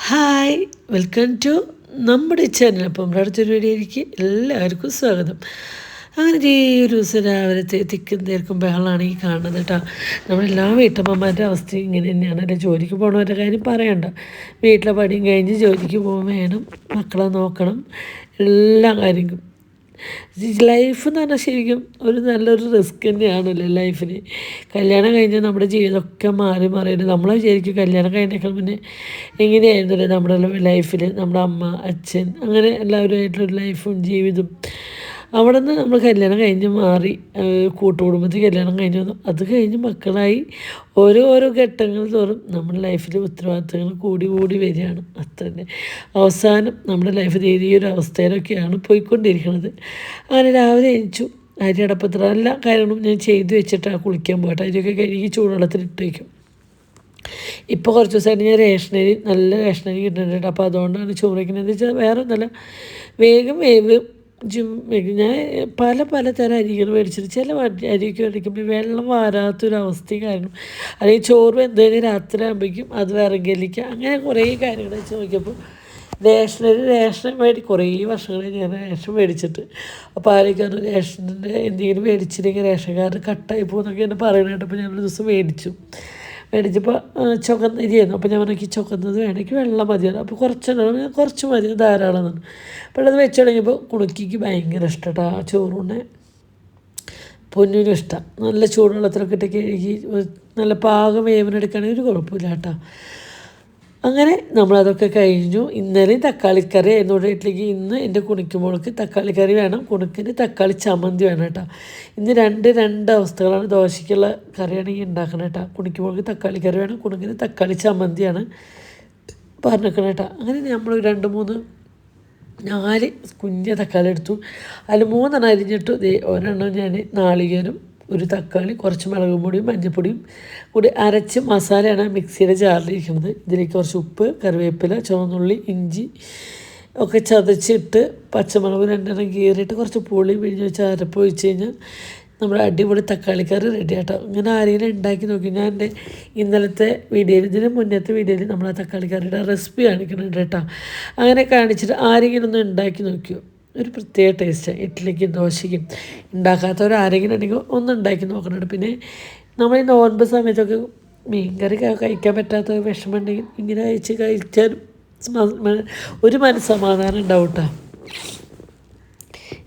Hi, welcome to നമ്മുടെ channel. അപ്പം നമ്മുടെ അടുത്തൊരു വീഡിയോയിലേക്ക് എല്ലാവർക്കും സ്വാഗതം. അങ്ങനെ ഈ ഒരു ദിവസം രാവിലത്തെ തിക്കും തിരക്കും ബഹളമാണ് ഈ കാണുന്നത് കേട്ടോ. നമ്മളെല്ലാ വീട്ടമ്മമാരുടെ അവസ്ഥ ഇങ്ങനെ തന്നെയാണ്. അല്ലെ, ജോലിക്ക് പോകണവരുടെ കാര്യം പറയണ്ട. വീട്ടിലെ പണിയും കഴിഞ്ഞ് ജോലിക്ക് പോകാൻ വേണം, മക്കളെ നോക്കണം, എല്ലാ കാര്യങ്ങളും. ലൈഫ് എന്ന് പറഞ്ഞാൽ ശരിക്കും ഒരു നല്ലൊരു റിസ്ക് തന്നെയാണല്ലോ ലൈഫിന്. കല്യാണം കഴിഞ്ഞാൽ നമ്മുടെ ജീവിതമൊക്കെ മാറി മാറിയിട്ട് നമ്മളെ വിചാരിക്കും കല്യാണം കഴിഞ്ഞേക്കാൾ മുന്നേ എങ്ങനെയായിരുന്നല്ലേ നമ്മുടെ ലൈഫിൽ, നമ്മുടെ അമ്മ അച്ഛൻ അങ്ങനെ എല്ലാവരുമായിട്ടുള്ളൊരു ലൈഫും ജീവിതം. അവിടെ നിന്ന് നമ്മൾ കല്യാണം കഴിഞ്ഞ് മാറി കൂട്ടുകുടുംബത്തിൽ കല്യാണം കഴിഞ്ഞ് വന്നു. അത് കഴിഞ്ഞ് മക്കളായി ഓരോ ഘട്ടങ്ങൾ തോറും നമ്മുടെ ലൈഫിൽ ഉത്തരവാദിത്തങ്ങൾ കൂടി കൂടി വരികയാണ്. അത്ര തന്നെ അവസാനം നമ്മുടെ ലൈഫ് ഈ ഒരു അവസ്ഥയിലൊക്കെയാണ് പോയിക്കൊണ്ടിരിക്കുന്നത്. അങ്ങനെ രാവിലെ എണീച്ചു, അരി അടപ്പത്തിൽ എല്ലാ കാര്യങ്ങളും ഞാൻ ചെയ്തു വെച്ചിട്ടാണ് കുളിക്കാൻ പോകട്ടെ. അരിയൊക്കെ കഴുകി ചൂടുവെള്ളത്തിലിട്ട് വയ്ക്കും. ഇപ്പോൾ കുറച്ച് ദിവസമായിട്ട് ഞാൻ റേഷനരി നല്ല റേഷനരി കിട്ടുന്നുണ്ട്. അപ്പോൾ അതുകൊണ്ടാണ് ചോറ് വയ്ക്കുന്നത്. എന്ന് വെച്ചാൽ വേറെ ഒന്നല്ല, വേഗം വേവ് ഞാൻ പല തരം അരികൾ മേടിച്ചിട്ട് ചില അരിയൊക്കെ മേടിക്കുമ്പോൾ വെള്ളം വാരാത്തൊരവസ്ഥയും കാരണം, അല്ലെങ്കിൽ ചോറ് വെന്തതിന് രാത്രി ആകുമ്പോഴേക്കും അത് വിറകലിക്കുക, അങ്ങനെ കുറേ കാര്യങ്ങൾ വെച്ച് നോക്കിയപ്പോൾ റേഷൻ കുറേ വർഷങ്ങളായി ഞാൻ റേഷൻ മേടിച്ചിട്ട്. അപ്പോൾ ആരൊക്കെയാണ് റേഷൻ്റെ എന്തെങ്കിലും മേടിച്ചില്ലെങ്കിൽ റേഷൻ കാർഡ് കട്ടായി പോകുന്നൊക്കെ എന്നെ പറയുന്നത്. അപ്പോൾ ഞാനൊരു ദിവസം മേടിച്ചപ്പോൾ ചുവന്നരിയായിരുന്നു. അപ്പോൾ ഞാൻ എനിക്ക് ചുവന്നത് വേണമെങ്കിൽ വെള്ളം മതിയാണ്. അപ്പോൾ കുറച്ച് മതി, ധാരാളമാണ്. അപ്പോൾ അത് വെച്ച് തുടങ്ങിയപ്പോൾ കുണുക്കിക്ക് ഭയങ്കര ഇഷ്ടമാണ് ആ ചോറുണ്ണെ. പൊന്നിനും ഇഷ്ടം. നല്ല ചൂടുവെള്ളത്തിലൊക്കെ ഇട്ട് കഴുകി നല്ല പാകം വേവിനെടുക്കുകയാണെങ്കിൽ ഒരു കുഴപ്പമില്ല കേട്ടോ. അങ്ങനെ നമ്മളതൊക്കെ കഴിഞ്ഞു. ഇന്നലെയും തക്കാളിക്കറി എന്നോട് വീട്ടിലേക്ക്. ഇന്ന് എൻ്റെ കുണിക്കുമ്പോൾക്ക് തക്കാളിക്കറി വേണം, കുണുക്കിന് തക്കാളി ചമ്മന്തി വേണം കേട്ടോ. ഇന്ന് രണ്ട് അവസ്ഥകളാണ്. ദോശയ്ക്കുള്ള കറിയാണ് ഈ ഉണ്ടാക്കണം കേട്ടോ. കുണിക്കുമ്പോൾക്ക് തക്കാളിക്കറി വേണം, കുണുക്കിന് തക്കാളി ചമ്മന്തിയാണ് പറഞ്ഞേക്കണം കേട്ടോ. അങ്ങനെ നമ്മൾ 4 കുഞ്ഞ തക്കാളി എടുത്തു. അതിൽ 3 അരിഞ്ഞിട്ടു. ഒരെണ്ണം ഞാൻ നാളികേരം, ഒരു തക്കാളി, കുറച്ച് മുളക് പൊടിയും മഞ്ഞൾപ്പൊടിയും കൂടി അരച്ച് മസാലയാണ് മിക്സിയുടെ ജാറിലിരിക്കുന്നത്. ഇതിലേക്ക് കുറച്ച് ഉപ്പ്, കറിവേപ്പില, ചുവന്നുള്ളി, ഇഞ്ചി ഒക്കെ ചതച്ചിട്ട് പച്ചമുളക് 2 കീറിയിട്ട് കുറച്ച് പുളി പിഴിഞ്ഞ് വെച്ച് അരപ്പ് ഒഴിച്ച് കഴിഞ്ഞാൽ നമ്മുടെ അടിപൊളി തക്കാളിക്കറി റെഡി ആട്ടോ. ഇങ്ങനെ ആരെങ്കിലും ഉണ്ടാക്കി നോക്കി. ഞാൻ എൻ്റെ ഇന്നലത്തെ വീഡിയോയിൽ, ഇതിന് മുന്നത്തെ വീഡിയോയിൽ നമ്മൾ ആ തക്കാളിക്കറിയുടെ റെസിപ്പി കാണിക്കുന്നുണ്ട് കേട്ടോ. അങ്ങനെ കാണിച്ചിട്ട് ആരെങ്കിലും ഒന്ന് ഉണ്ടാക്കി നോക്കിയോ, ഒരു പ്രത്യേക ടേസ്റ്റാണ്. ഇഡ്ഡലിക്കും ദോശയ്ക്കും. ഉണ്ടാക്കാത്തവരാരെങ്കിലും ഉണ്ടെങ്കിൽ ഒന്ന് ഉണ്ടാക്കി നോക്കുന്നുണ്ട്. പിന്നെ നമ്മൾ ഈ നോൻപ് സമയത്തൊക്കെ മീൻകറി കഴിക്കാൻ പറ്റാത്ത വിഷമമുണ്ടെങ്കിൽ ഇങ്ങനെ കഴിച്ചാൽ ഒരു മനസ്സമാധാനം ഉണ്ടാവും കേട്ടോ.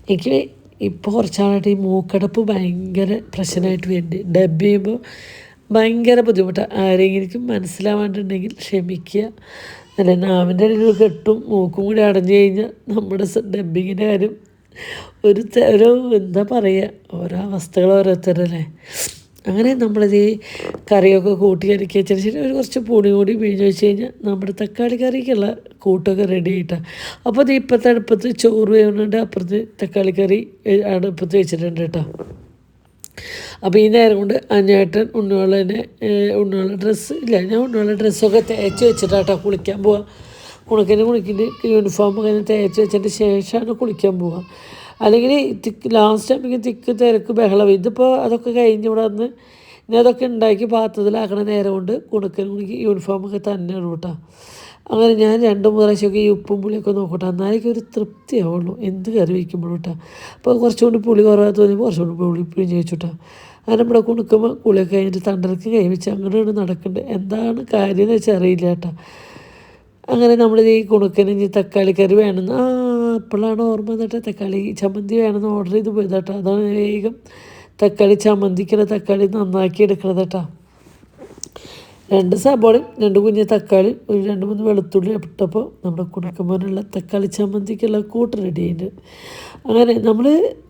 എനിക്ക് ഇപ്പോൾ കുറച്ചാളായിട്ട് ഈ മൂക്കടപ്പ് ഭയങ്കര പ്രശ്നമായിട്ട് വരുന്നുണ്ട്. ഡബ് ചെയ്യുമ്പോൾ ഭയങ്കര ബുദ്ധിമുട്ടാണ്. ആരെങ്കിലും മനസ്സിലാവാണ്ടുണ്ടെങ്കിൽ ക്ഷമിക്കുക. അല്ല, നാവിൻ്റെ ഇടയിൽ കെട്ടും മൂക്കും കൂടി അടഞ്ഞു കഴിഞ്ഞാൽ നമ്മുടെ ഡബ്ബിങ്ങിൻ്റെ കാര്യം ഒരു എന്താ പറയുക, ഓരോ അവസ്ഥകൾ ഓരോരുത്തരല്ലേ. അങ്ങനെ നമ്മളിത് ഈ കറിയൊക്കെ കൂട്ടി അരക്കി വെച്ചതിന് ശേഷം ഒരു കുറച്ച് പുളി കൂടി പിഴിഞ്ഞ് വെച്ച് കഴിഞ്ഞാൽ നമ്മുടെ തക്കാളി കറിക്കുള്ള കൂട്ടൊക്കെ റെഡി ആയിട്ടാണ്. അപ്പോൾ ഇത് ഇപ്പോഴത്തെ അടുപ്പത്ത് ചോറ് വേവുന്നുണ്ട്, അപ്പുറത്ത് തക്കാളി കറി അടുപ്പത്ത് വെച്ചിട്ടുണ്ട് കേട്ടോ. അപ്പോൾ ഈ നേരം കൊണ്ട് അഞ്ഞേട്ടൻ ഉണ്ണിവെള്ള ഡ്രസ്സ് ഇല്ല, ഞാൻ ഉണ്ണിവെള്ള ഡ്രസ്സൊക്കെ തേച്ച് വെച്ചിട്ടാട്ടോ കുളിക്കാൻ പോവുക. കുണിക്കിൻ്റെ യൂണിഫോമൊക്കെ തേച്ച് വെച്ചതിന് ശേഷമാണ് കുളിക്കാൻ പോവുക. അല്ലെങ്കിൽ ലാസ്റ്റ് ആകുമ്പോൾ തിക്ക് തിരക്ക് ബഹളം. ഇതിപ്പോൾ അതൊക്കെ കഴിഞ്ഞ് ഇവിടെ വന്ന് ഇനി അതൊക്കെ ഉണ്ടാക്കി പാത്രത്തിലാക്കണ നേരം കൊണ്ട് കുണിക്ക് യൂണിഫോമൊക്കെ തന്നെ ഇടും കേട്ടോ. അങ്ങനെ ഞാൻ 2-3 പ്രാവശ്യമൊക്കെ ഈ ഉപ്പും പുളിയൊക്കെ നോക്കട്ടെ, എന്നാലേക്ക് ഒരു തൃപ്തിയാവുള്ളൂ എന്ത് കറി വയ്ക്കുമ്പോഴും കേട്ടോ. അപ്പോൾ കുറച്ചുകൊണ്ട് പുളി കുറവാ തോന്നിയപ്പോൾ കുറച്ചുകൊണ്ട് പുളി പിഴിഞ്ഞ് വെച്ചിട്ടാ. അങ്ങനെ നമ്മുടെ കുണുക്കുമ്പോൾ കുളിയൊക്കെ കഴിഞ്ഞിട്ട് തണ്ടലക്ക് കൈവച്ച് അങ്ങനെയാണ് നടക്കേണ്ടത്. എന്താണ് കാര്യം എന്ന് വെച്ചാൽ അറിയില്ല കേട്ടോ. അങ്ങനെ നമ്മൾ ഈ കുണുക്കന് ഇനി തക്കാളി കറി വേണമെന്ന് അപ്പോഴാണ് ഓർമ്മ വന്നിട്ട് തക്കാളി ചമ്മന്തി വേണമെന്ന് ഓർഡർ ചെയ്ത് പോയതാട്ടോ. അതാണ് വേഗം തക്കാളി ചമ്മന്തിക്കുള്ള തക്കാളി നന്നാക്കി എടുക്കണത് കേട്ടോ. 2 സബോളയും 2 കുഞ്ഞ് തക്കാളി, ഒരു 2-3 വെളുത്തുള്ളി ഇട്ടപ്പോൾ നമ്മുടെ കുണുക്കുമ്പോനുള്ള തക്കാളി ചമ്മന്തിക്കുള്ള കൂട്ട് റെഡി ആയിട്ട്. അങ്ങനെ നമ്മൾ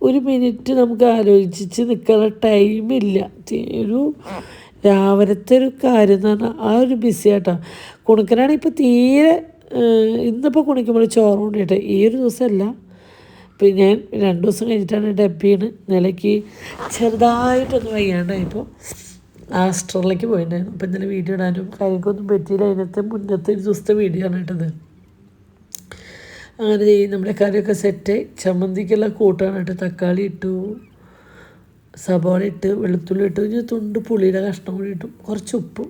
1 മിനിറ്റ് നമുക്ക് ആലോചിച്ച് നിൽക്കാനുള്ള ടൈമില്ല. ഒരു രാവിലത്തെ ഒരു കാര്യം എന്ന് പറഞ്ഞാൽ ആ ഒരു ബിസി ആട്ടോ. കുണുക്കനാണ് ഇപ്പോൾ തീരെ ഇന്നിപ്പോൾ കുണിക്കുമ്പോൾ ചോറ് കൊണ്ടിട്ട് ഈ ഒരു ദിവസമല്ല. പിന്നെ ഞാൻ 2 ദിവസം കഴിഞ്ഞിട്ടാണ് ഡബ്ബിയാണ്. നിലയ്ക്ക് ചെറുതായിട്ടൊന്ന് വയ്യാണ്ടായപ്പോൾ ആസ്ട്രലിലേക്ക് പോയിട്ടുണ്ടായിരുന്നു. അപ്പോൾ ഇന്നലെ വീഡിയോ ഇടാനും കാര്യങ്ങൾക്കൊന്നും പറ്റിയില്ല. മുന്നത്തെ ഒരു ദിവസത്തെ വീഡിയോ ആണ് ഇട്ടത്. അങ്ങനെ നമ്മുടെ കറിയൊക്കെ സെറ്റായി. ചമ്മന്തിക്കുള്ള കൂട്ടാണ് ഇട്ട് തക്കാളി ഇട്ടു, സബോള ഇട്ട്, വെളുത്തുള്ളി ഇട്ട്, തുണ്ട് പുളിയുടെ കഷ്ണം കൂടി ഇട്ടു, കുറച്ച് ഉപ്പും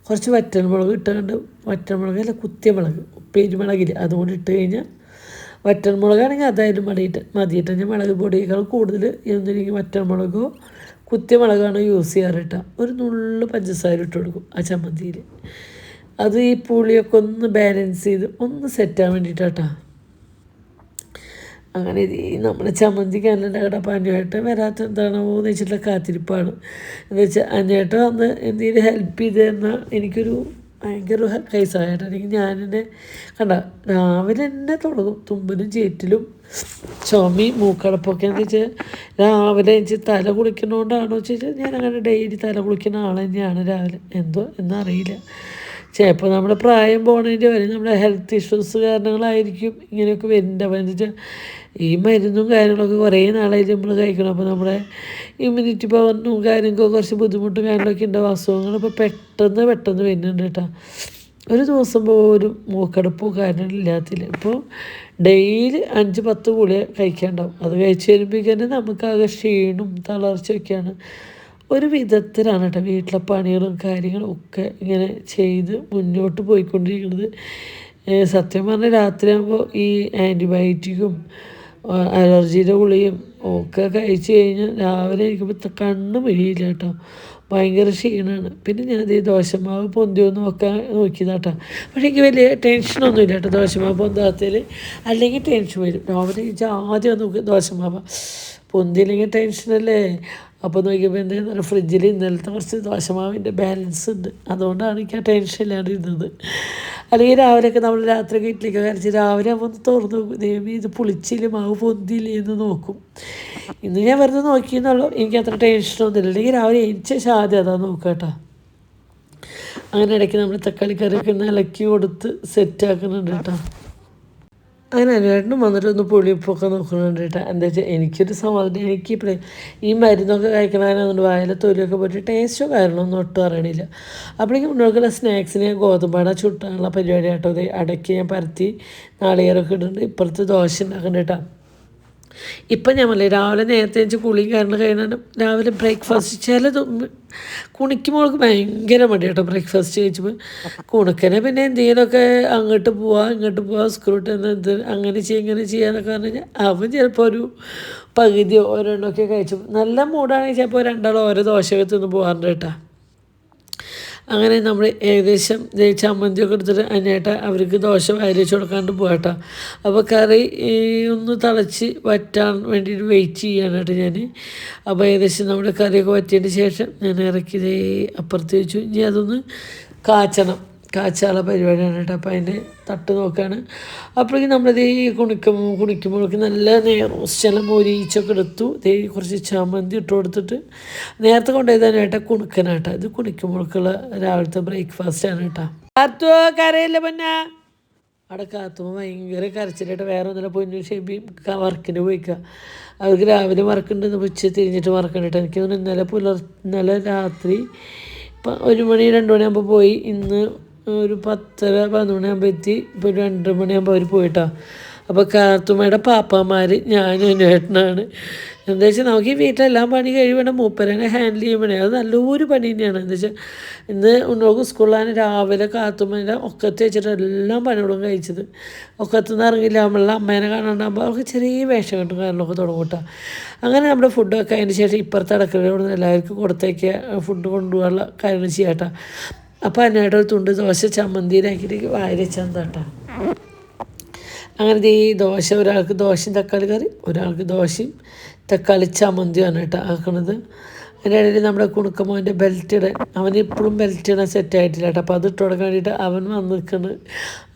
കുറച്ച് വറ്റൽമുളക് ഇട്ടുകൊണ്ട്, വറ്റൽമുളകല്ല കുത്തിയ മുളക്, ഉപ്പേരി മുളകില്ല, അതുകൊണ്ട് ഇട്ട് കഴിഞ്ഞാൽ വറ്റൽമുളകാണെങ്കിൽ അതായാലും മതിയിട്ട് ഞാൻ മുളക് പൊടിയേക്കാൾ കൂടുതൽ എന്തിനെങ്കിൽ വറ്റൽമുളകോ കുത്തിയ മുളകാണ് യൂസ് ചെയ്യാറ് കേട്ടോ. ഒരു നുള്ളു പഞ്ചസാര ഇട്ട് കൊടുക്കും ആ ചമ്മന്തിയിൽ. അത് ഈ പുളിയൊക്കെ ഒന്ന് ബാലൻസ് ചെയ്ത് ഒന്ന് സെറ്റാൻ വേണ്ടിയിട്ടാട്ടോ. അങ്ങനെ നമ്മുടെ ചമ്മന്തിക്ക് അന്നേട്ട അപ്പം അന്വേട്ട വരാത്ത എന്താണോ എന്ന് വെച്ചിട്ടുള്ള കാത്തിരിപ്പാണ്. എന്ന് വെച്ചാൽ അന്വേട്ട വന്ന് എന്തെങ്കിലും ഹെൽപ്പ് ചെയ്ത് തന്നാൽ എനിക്കൊരു ഭയങ്കര കൈസഹായമായിട്ട്. അല്ലെങ്കിൽ ഞാനെന്നെ കണ്ട രാവിലെ തന്നെ തുടങ്ങും തുമ്പലും ചേറ്റിലും ചുമയും മൂക്കടപ്പൊക്കെ എന്ന് വെച്ചാൽ രാവിലെ എനിക്ക് തല കുളിക്കുന്നതുകൊണ്ടാണോ വെച്ചാൽ ഞാൻ അങ്ങനെ ഡെയിലി തല കുളിക്കുന്ന ആൾ തന്നെയാണ് രാവിലെ. എന്തോ എന്നറിയില്ല, ചിലപ്പോൾ നമ്മുടെ പ്രായം പോകണതിൻ്റെ വരെ നമ്മുടെ ഹെൽത്ത് ഇഷ്യൂസ് കാരണങ്ങളായിരിക്കും ഇങ്ങനെയൊക്കെ വരുന്നുണ്ട്. അപ്പോൾ എന്താ വെച്ചാൽ ഈ മരുന്നും കാര്യങ്ങളൊക്കെ കുറേ നാളായിട്ട് നമ്മൾ കഴിക്കണം. അപ്പോൾ നമ്മുടെ ഇമ്മ്യൂണിറ്റി പവറിനും കാര്യങ്ങൾക്കും കുറച്ച് ബുദ്ധിമുട്ടും കാര്യങ്ങളൊക്കെ ഉണ്ടാവും. അസുഖങ്ങൾ ഇപ്പോൾ പെട്ടെന്ന് വരുന്നുണ്ട് കേട്ടോ. ഒരു ദിവസം പോലും മൂക്കടപ്പോ കാര്യങ്ങളില്ലാത്തില്ല. ഇപ്പോൾ ഡെയിലി 5-10 ഗുളിക കഴിക്കാനുണ്ടാവും. അത് കഴിച്ച് വരുമ്പോഴേക്കും നമുക്കാകെ ക്ഷീണവും തളർച്ചയൊക്കെയാണ്. ഒരു വിധത്തിലാണ് കേട്ടോ വീട്ടിലെ പണികളും കാര്യങ്ങളും ഒക്കെ ഇങ്ങനെ ചെയ്ത് മുന്നോട്ട് പോയിക്കൊണ്ടിരിക്കുന്നത്. സത്യം പറഞ്ഞാൽ രാത്രിയാകുമ്പോൾ ഈ ആൻറ്റിബയോട്ടിക്കും അലർജിയുടെ ഗുളിയും ഒക്കെ കഴിച്ച് കഴിഞ്ഞാൽ രാവിലെ ഇരിക്കുമ്പോൾ കണ്ണ് മിഴിയില്ല കേട്ടോ. ഭയങ്കര ക്ഷീണമാണ്. പിന്നെ ഞാനത് ദോശമാവ് പൊന്തിയൊന്ന് നോക്കിയതാട്ടോ. പക്ഷേ എനിക്ക് വലിയ ടെൻഷനൊന്നുമില്ല കേട്ടോ ദോശമാവ് പൊന്താത്തതിൽ. അല്ലെങ്കിൽ ടെൻഷൻ വരും. രാവിലെ ആദ്യം നോക്കി ദോശമാവ് പൊന്തിയില്ലെങ്കിൽ ടെൻഷനല്ലേ. അപ്പോൾ നോക്കിയപ്പോൾ എന്താ ഫ്രിഡ്ജിൽ ഇന്നലത്തെ കുറച്ച് ദോശമാവിൻ്റെ ബാലൻസ് ഉണ്ട്. അതുകൊണ്ടാണ് എനിക്ക് ആ ടെൻഷൻ ഇല്ലാണ്ട് ഇരുന്നത്. അല്ലെങ്കിൽ രാവിലെയൊക്കെ നമ്മൾ രാത്രി ഇഡ്ഡലിയൊക്കെ കരച്ച് രാവിലെ ആകുമ്പോൾ ഒന്ന് തുറന്ന് നോക്കും, ദൈവമേ ഇത് പുളിച്ചില്ല മാവ് പൊന്തിയില്ലേ എന്ന് നോക്കും. ഇന്ന് ഞാൻ വെറുതെ നോക്കിയെന്നുള്ളൂ, എനിക്ക് അത്ര ടെൻഷനൊന്നുമില്ല. അല്ലെങ്കിൽ രാവിലെ എണിച്ച ആദ്യം അതാ നോക്കുക കേട്ടോ. അങ്ങനെ ഇടയ്ക്ക് നമ്മൾ തക്കാളി കറിയൊക്കെ ഒന്ന് ഇളക്കി കൊടുത്ത് സെറ്റാക്കുന്നുണ്ട് കേട്ടോ. അങ്ങനെ അനുവേട്ടനും വന്നിട്ടൊന്ന് പുളിയുപ്പൊക്കെ നോക്കുന്നുണ്ട് കേട്ടോ. എന്താ വെച്ചാൽ എനിക്കൊരു സമാധാനം. എനിക്കിപ്പോഴേ ഈ മരുന്നൊക്കെ കഴിക്കണതിനൊന്നും വായിലെ തൊലിയൊക്കെ പോയിട്ട് ടേസ്റ്റോ കാര്യങ്ങളൊന്നും ഒട്ടും അറിയണില്ല. അപ്പോഴേക്കും മുന്നോട്ടുള്ള സ്നാക്സിന് ഞാൻ ഗോതമ്പട ചുട്ടാനുള്ള പരിപാടി കേട്ടോ. അത് അടയ്ക്ക് ഞാൻ പരത്തി നാളികേരമൊക്കെ ഇടുന്നുണ്ട്. ഇപ്പുറത്ത് ദോശ ഉണ്ടാക്കുന്നുണ്ട് കേട്ടോ. ഇപ്പം ഞാൻ പറയില്ലേ രാവിലെ നേരത്തെ വെച്ച് കുളിയും കാരണം കഴിഞ്ഞാൽ രാവിലെ ബ്രേക്ക്ഫാസ്റ്റ് കുണിക്കുമ്പോൾക്ക് ഭയങ്കര മടി കേട്ടോ. ബ്രേക്ക്ഫാസ്റ്റ് കഴിച്ചപ്പോൾ കുണുക്കനെ പിന്നെ എന്തെങ്കിലുമൊക്കെ അങ്ങോട്ട് ഇങ്ങോട്ട് പോവാം സ്ക്രൂട്ട് എന്ത് അങ്ങനെ ഇങ്ങനെ ചെയ്യാന്നൊക്കെ പറഞ്ഞു കഴിഞ്ഞാൽ അവൻ ചിലപ്പോൾ ഒരു പകുതിയോ ഒരെണ്ണമൊക്കെ കഴിച്ചു. നല്ല മൂടാണെങ്കിൽ ചിലപ്പോൾ രണ്ടാളോ ഓരോ ദോശയൊക്കെ തിന്ന് പോകാറുണ്ട് കേട്ടോ. അങ്ങനെ നമ്മൾ ഏകദേശം ചമ്മന്തിയൊക്കെ എടുത്തിട്ട് അതിനായിട്ട് അവർക്ക് ദോശ വാരിച്ച് കൊടുക്കാണ്ട് പോകട്ടോ. അപ്പോൾ കറി ഒന്ന് തിളച്ച് വറ്റാൻ വേണ്ടിയിട്ട് വെയിറ്റ് ചെയ്യാനായിട്ട് ഞാൻ. അപ്പോൾ ഏകദേശം നമ്മുടെ കറിയൊക്കെ വറ്റിയതിന് ശേഷം ഞാൻ ഇറക്കി അപ്പുറത്ത് വെച്ചു. ഇനി അതൊന്ന് കാച്ചാനുള്ള പരിപാടിയാണ് കേട്ടോ. അപ്പോൾ അതിൻ്റെ തട്ട് നോക്കുകയാണ്. അപ്പോഴേക്കും നമ്മളിത് കുണിക്കുമ്പോഴേക്ക് നല്ല റോസ്റ്റെല്ലാം മൊരിച്ചൊക്കെ എടുത്തു. കുറച്ച് ചമ്മന്തി ഇട്ട് കൊടുത്തിട്ട് നേരത്തെ കൊണ്ടുപോയതാനായിട്ടാ കുണുക്കനാട്ടോ. ഇത് കുണിക്കുമ്പോഴേക്കുള്ള രാവിലത്തെ ബ്രേക്ക്ഫാസ്റ്റാണ് കേട്ടോ. കാത്തുവോ കരയില്ല പൊന്നാ. അവിടെ കാത്തുമ്പോൾ ഭയങ്കര കരച്ചിലായിട്ട് വേറെ ഒന്നുമില്ല. പൊന്നു ഷെബിയും വർക്കിന് പോയിക്കുക. അവർക്ക് രാവിലെ വർക്കുണ്ടെന്ന് ഉച്ച തിരിഞ്ഞിട്ട് വർക്കുണ്ടിട്ട്. എനിക്ക് ഇന്നലെ രാത്രി 1 മണി 2 മണിയാകുമ്പോൾ പോയി. ഇന്ന് ഒരു 10-11 മണിയാകുമ്പോൾ എത്തി. ഇപ്പോൾ 2 മണിയാകുമ്പോൾ അവർ പോയിട്ടോ. അപ്പോൾ കാത്തുമ്മയുടെ പാപ്പന്മാർ ഞാനും എൻ്റെ ഏട്ടനാണ്. എന്താ വെച്ചാൽ നമുക്ക് ഈ വീട്ടിലെല്ലാം പണി കഴിയണം, മൂപ്പരനെ ഹാൻഡിൽ ചെയ്യുമ്പോഴേ അത് നല്ലൊരു പണി തന്നെയാണ്. എന്താ വെച്ചാൽ ഇന്ന് ഉണ്ണോക്ക് സ്കൂളിലാണ് രാവിലെ കാത്തുമ്മേൻ്റെ ഒക്കത്ത് വെച്ചിട്ട് എല്ലാം പണികളും കഴിച്ചത്. ഒക്കത്തുനിന്ന് ഇറങ്ങില്ല നമ്മളുടെ അമ്മേനെ കാണാണ്ടാകുമ്പോൾ അവർക്ക് ചെറിയ വേഷം കെട്ടും കാര്യങ്ങളൊക്കെ തുടങ്ങും കേട്ടോ. അങ്ങനെ നമ്മുടെ ഫുഡൊക്കെ അതിന് ശേഷം ഇപ്പുറത്ത് അടക്കളയോട് എല്ലാവർക്കും കൊടുത്തേക്ക് ഫുഡ് കൊണ്ടുപോകാനുള്ള കാര്യങ്ങൾ ചെയ്യാം കേട്ടോ. അപ്പോൾ അതിനായിട്ട് ഒരു തുണ്ട് ദോശ ചമ്മന്തിയിലാക്കിയിട്ട് വാരി വെച്ചാൽ കേട്ടോ. അങ്ങനെ ഈ ദോശ ഒരാൾക്ക് ദോശയും തക്കാളി കറി, ഒരാൾക്ക് ദോശയും തക്കാളി ചമ്മന്തിയാണ് കേട്ടോ ആക്കണത്. അതിൻ്റെ ഇടയിൽ നമ്മുടെ കുണുക്കമോൻ്റെ ബെൽറ്റ് ഇടാൻ അവനിപ്പോഴും ബെൽറ്റ് ഇടാൻ സെറ്റായിട്ടില്ല കേട്ടോ. അപ്പോൾ അത് ഇട്ട് കൊടുക്കാൻ വേണ്ടിയിട്ട് അവൻ വന്ന് നിൽക്കുന്നുണ്ട്.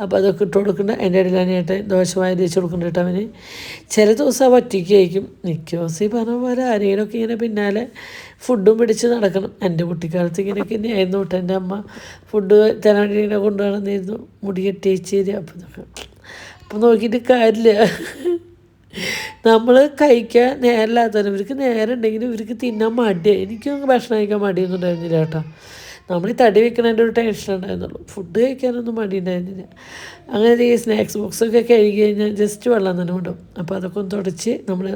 അപ്പോൾ അതൊക്കെ ഇട്ട് കൊടുക്കുന്നുണ്ട്. അതിൻ്റെ ഇടയിൽ അതിനായിട്ട് ദോശ വാരി വെച്ച് കൊടുക്കുന്നുണ്ട് കേട്ടോ. അവന് ചില ദിവസം ഒറ്റയ്ക്ക് കഴിക്കും, മിക്ക ദിവസം ഈ പറഞ്ഞ പോലെ ആരെങ്കിലുമൊക്കെ ഇങ്ങനെ പിന്നാലെ ഫുഡും പിടിച്ച് നടക്കണം. എൻ്റെ കുട്ടിക്കാലത്ത് ഇങ്ങനെയൊക്കെ തന്നെയായിരുന്നു കേട്ടോ. എൻ്റെ അമ്മ ഫുഡ് തരാൻ വേണ്ടി ഇങ്ങനെ കൊണ്ടുപോകണമെന്നായിരുന്നു. മുടി കെട്ടി വെച്ച് തരിക. അപ്പം നോക്കിയിട്ട് കാര്യമില്ല. നമ്മൾ കഴിക്കാൻ നേരമില്ലാത്തവരും ഇവർക്ക് നേരം ഉണ്ടെങ്കിലും ഇവർക്ക് തിന്നാൻ മടിയാണ്. എനിക്കൊന്നും ഭക്ഷണം കഴിക്കാൻ മടിയൊന്നും ഉണ്ടായിരുന്നില്ല കേട്ടോ. നമ്മൾ ഈ തടി വെക്കണതിൻ്റെ ഒരു ടെൻഷൻ ഉണ്ടായിരുന്നുള്ളൂ. ഫുഡ് കഴിക്കാനൊന്നും മടി ഉണ്ടായിരുന്നില്ല. അങ്ങനെ ഈ സ്നാക്സ് ബോക്സൊക്കെ കഴുകി കഴിഞ്ഞാൽ ജസ്റ്റ് വെള്ളം തന്നെ കൊണ്ടും. അപ്പോൾ അതൊക്കെ ഒന്ന് തുടച്ച് നമ്മൾ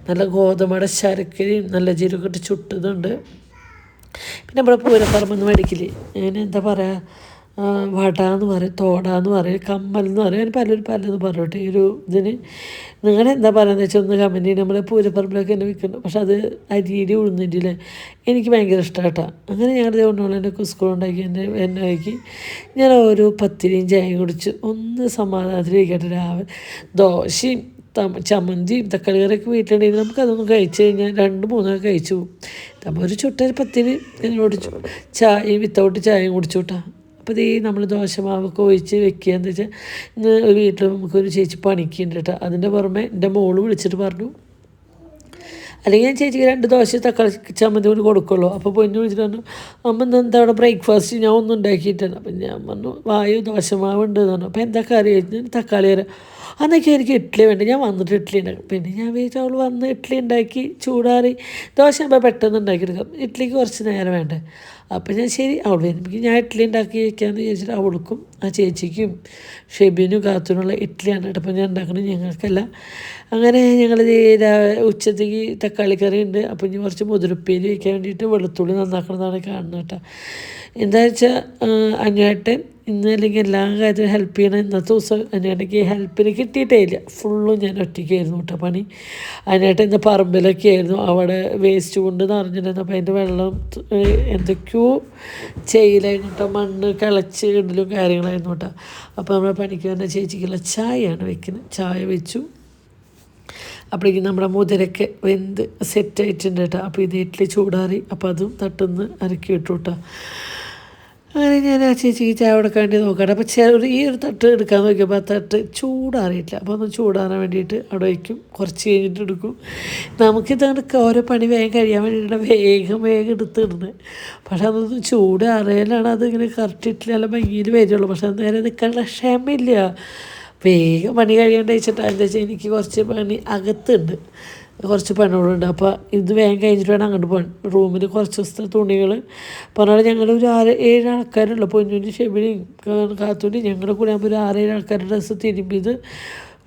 നല്ല ഗോതമ്പട ശർക്കരയും നല്ല ജീരകം ഇട്ട് ചുട്ടതുണ്ട്. പിന്നെ നമ്മുടെ പൂരപ്പറമ്പെന്ന് മേടിക്കില്ലേ, അങ്ങനെ എന്താ പറയുക, വടാന്ന് പറയും, തോടാന്ന് പറയും, കമ്മൽ എന്ന് പറയും, അങ്ങനെ പലരും പലതും പറയട്ടെ ഈ ഒരു ഇതിന്. നിങ്ങളെന്താ പറയുന്നത് വെച്ചാൽ ഒന്ന് കമൻറ്റ് ചെയ്യും. നമ്മുടെ പൂരപ്പറമ്പിലൊക്കെ എന്നെ വിൽക്കുന്നു, പക്ഷെ അത് അരിയുടെ ഉഴുന്നിട്ടില്ലേ, എനിക്ക് ഭയങ്കര ഇഷ്ടമാണ് കേട്ടോ. അങ്ങനെ ഞങ്ങളുടെ ഉണ്ണോളെൻ്റെ സ്കൂളുണ്ടാക്കി എന്നെ ആക്കി ഞാൻ ഓരോ പത്തിരിയും ചായയും കുടിച്ച് ഒന്ന് സമാധാനത്തിലിരിക്കട്ടെ. രാവിലെ ദോശയും ചമ്മന്തിയും തക്കാളി കറിയൊക്കെ വീട്ടിലുണ്ടെങ്കിൽ നമുക്കതൊന്നും കഴിച്ച് കഴിഞ്ഞാൽ 2-3 കഴിച്ചു പോകും. അപ്പോൾ ഒരു ചുട്ടൊരു പത്തിന് ഞാൻ കുടിച്ചു, ചായയും വിത്തൗട്ട് ചായയും കുടിച്ചു കേട്ടോ. അപ്പോൾ ഈ നമ്മൾ ദോശമാവൊക്കെ ഒഴിച്ച് വെക്കുക എന്താ വെച്ചാൽ, ഇന്ന് ഒരു വീട്ടിൽ നമുക്കൊരു ചേച്ചി പണിക്കുണ്ട് കേട്ടോ. അതിൻ്റെ പുറമെ എൻ്റെ മോള് വിളിച്ചിട്ട് പറഞ്ഞു, അല്ലെങ്കിൽ ഞാൻ ചേച്ചിക്ക് 2 ദോശ തക്കാളി ചമ്മന്തി കൊണ്ട് കൊടുക്കുള്ളൂ. അപ്പോൾ പൊന്നു വിളിച്ചിട്ട് പറഞ്ഞു, അമ്മ ഇന്ന് എന്താ അവിടെ ബ്രേക്ക്ഫാസ്റ്റ് ഞാൻ ഒന്നും ഉണ്ടാക്കിയിട്ടാണ്. അപ്പം ഞാൻ പറഞ്ഞു വായു ദോശമാവുണ്ട് എന്ന് പറഞ്ഞു. അപ്പോൾ എന്താ കറി ചോദിച്ചു, തക്കാളി കറി. അന്നൊക്കെ എനിക്ക് ഇഡ്ഡലി വേണ്ട, ഞാൻ വന്നിട്ട് ഇഡ്ഡലി ഉണ്ടാക്കും. പിന്നെ ഞാൻ വിചാരിച്ചു അവൾ വന്ന് ഇഡ്ഡലി ഉണ്ടാക്കി ചൂടാറി, ദോശ ആകുമ്പോൾ പെട്ടെന്ന് ഉണ്ടാക്കിയെടുക്കാം, ഇഡ്ഡലിക്ക് കുറച്ച് നേരം വേണ്ടേ. അപ്പോൾ ഞാൻ ശരി അവൾ വരുമ്പോൾ ഞാൻ ഇഡ്ഡലി ഉണ്ടാക്കി വയ്ക്കാമെന്ന് വിചാരിച്ചിട്ട് അവൾക്കും ആ ചേച്ചിക്കും ഷെബിനും കാത്തുനുള്ള ഇഡ്ഡലിയാണ് കേട്ടോ അപ്പോൾ ഞാൻ ഉണ്ടാക്കുന്നത്, ഞങ്ങൾക്കല്ല. അങ്ങനെ ഞങ്ങൾ ഉച്ചത്തേക്ക് തക്കാളി കറി ഉണ്ട്. അപ്പോൾ ഇനി കുറച്ച് മുതിരപ്പേരി വയ്ക്കാൻ വേണ്ടിയിട്ട് വെളുത്തുള്ളി നന്നാക്കണമെന്നാണ് കാണുന്നത് കേട്ടോ. എന്താ വെച്ചാൽ അനിയേട്ടൻ ഇന്ന് അല്ലെങ്കിൽ എല്ലാ കാര്യത്തിലും ഹെൽപ്പ് ചെയ്യണം. ഇന്നത്തെ ദിവസം അതിനിടയ്ക്ക് ഹെൽപ്പിന് കിട്ടിയിട്ടേ ഇല്ല, ഫുള്ളും ഞാൻ ഒറ്റയ്ക്കായിരുന്നു കേട്ടോ പണി. അതിനായിട്ട് ഇന്ന് പറമ്പിലൊക്കെ ആയിരുന്നു, അവിടെ വേസ്റ്റ് കൊണ്ട് നിറഞ്ഞിട്ടുണ്ടായിരുന്നു. അപ്പോൾ അതിൻ്റെ വെള്ളം എന്തൊക്കെയോ ചെയ്യലായിരുന്നു കേട്ടോ, മണ്ണ് കിളച്ച് ഇടലും കാര്യങ്ങളായിരുന്നു കേട്ടോ. അപ്പോൾ നമ്മുടെ പണിക്ക് വന്ന ചേച്ചിക്കുള്ള ചായയാണ് വെക്കുന്നത്, ചായ വെച്ചു. അപ്പോഴേക്കും നമ്മുടെ മുതിരൊക്കെ വെന്ത് സെറ്റായിട്ടുണ്ട് കേട്ടോ. അപ്പോൾ ഇത് ഇഡ്ഡലി ചൂടാറി, അപ്പോൾ അതും തട്ടുന്ന് ഇറക്കി ഇട്ടു കേട്ടോ. അങ്ങനെ ഞാൻ ആ ചേച്ചിക്ക് ചായ കൊടുക്കാൻ വേണ്ടി നോക്കട്ടെ. അപ്പോൾ ഈ ഒരു തട്ട് എടുക്കാൻ നോക്കിയപ്പോൾ ആ തട്ട് ചൂടാറിയിട്ടില്ല. അപ്പോൾ ഒന്ന് ചൂടാറാൻ വേണ്ടിയിട്ട് അവിടെ വയ്ക്കും, കുറച്ച് കഴിഞ്ഞിട്ട് എടുക്കും. നമുക്കിതാണ് ഓരോ പണി വേഗം കഴിയാൻ വേണ്ടിയിട്ട് വേഗം എടുത്തിടുന്നത്. പക്ഷെ അതൊന്നും ചൂടാറിയാലാണ് അതിങ്ങനെ കറക്റ്റ് ഇട്ടില്ല, നല്ല ഭംഗിയിൽ വരുള്ളൂ. പക്ഷെ അത് നേരെ നിൽക്കാനുള്ള ക്ഷമയില്ല, വേഗം പണി കഴിയാണ്ട് വെച്ചിട്ട്. എന്താ വെച്ചാൽ എനിക്ക് കുറച്ച് പണി അകത്തുണ്ട്, കുറച്ച് പണികളുണ്ട്. അപ്പോൾ ഇത് വേഗം കഴിഞ്ഞിട്ട് വേണം അങ്ങോട്ട് പോകാൻ. റൂമിൽ കുറച്ച് ദിവസത്തെ തുണികൾ പറഞ്ഞാൽ ഞങ്ങളൊരു 6-7 ആൾക്കാരുള്ളൂ, പൊന്നൂനും ഷെബിനെയും കാത്തൂനും ഞങ്ങളുടെ കൂടെ ആകുമ്പോൾ ഒരു 6-7 ആൾക്കാരുടെ ഡ്രസ്സ് തിരുമ്പിയത്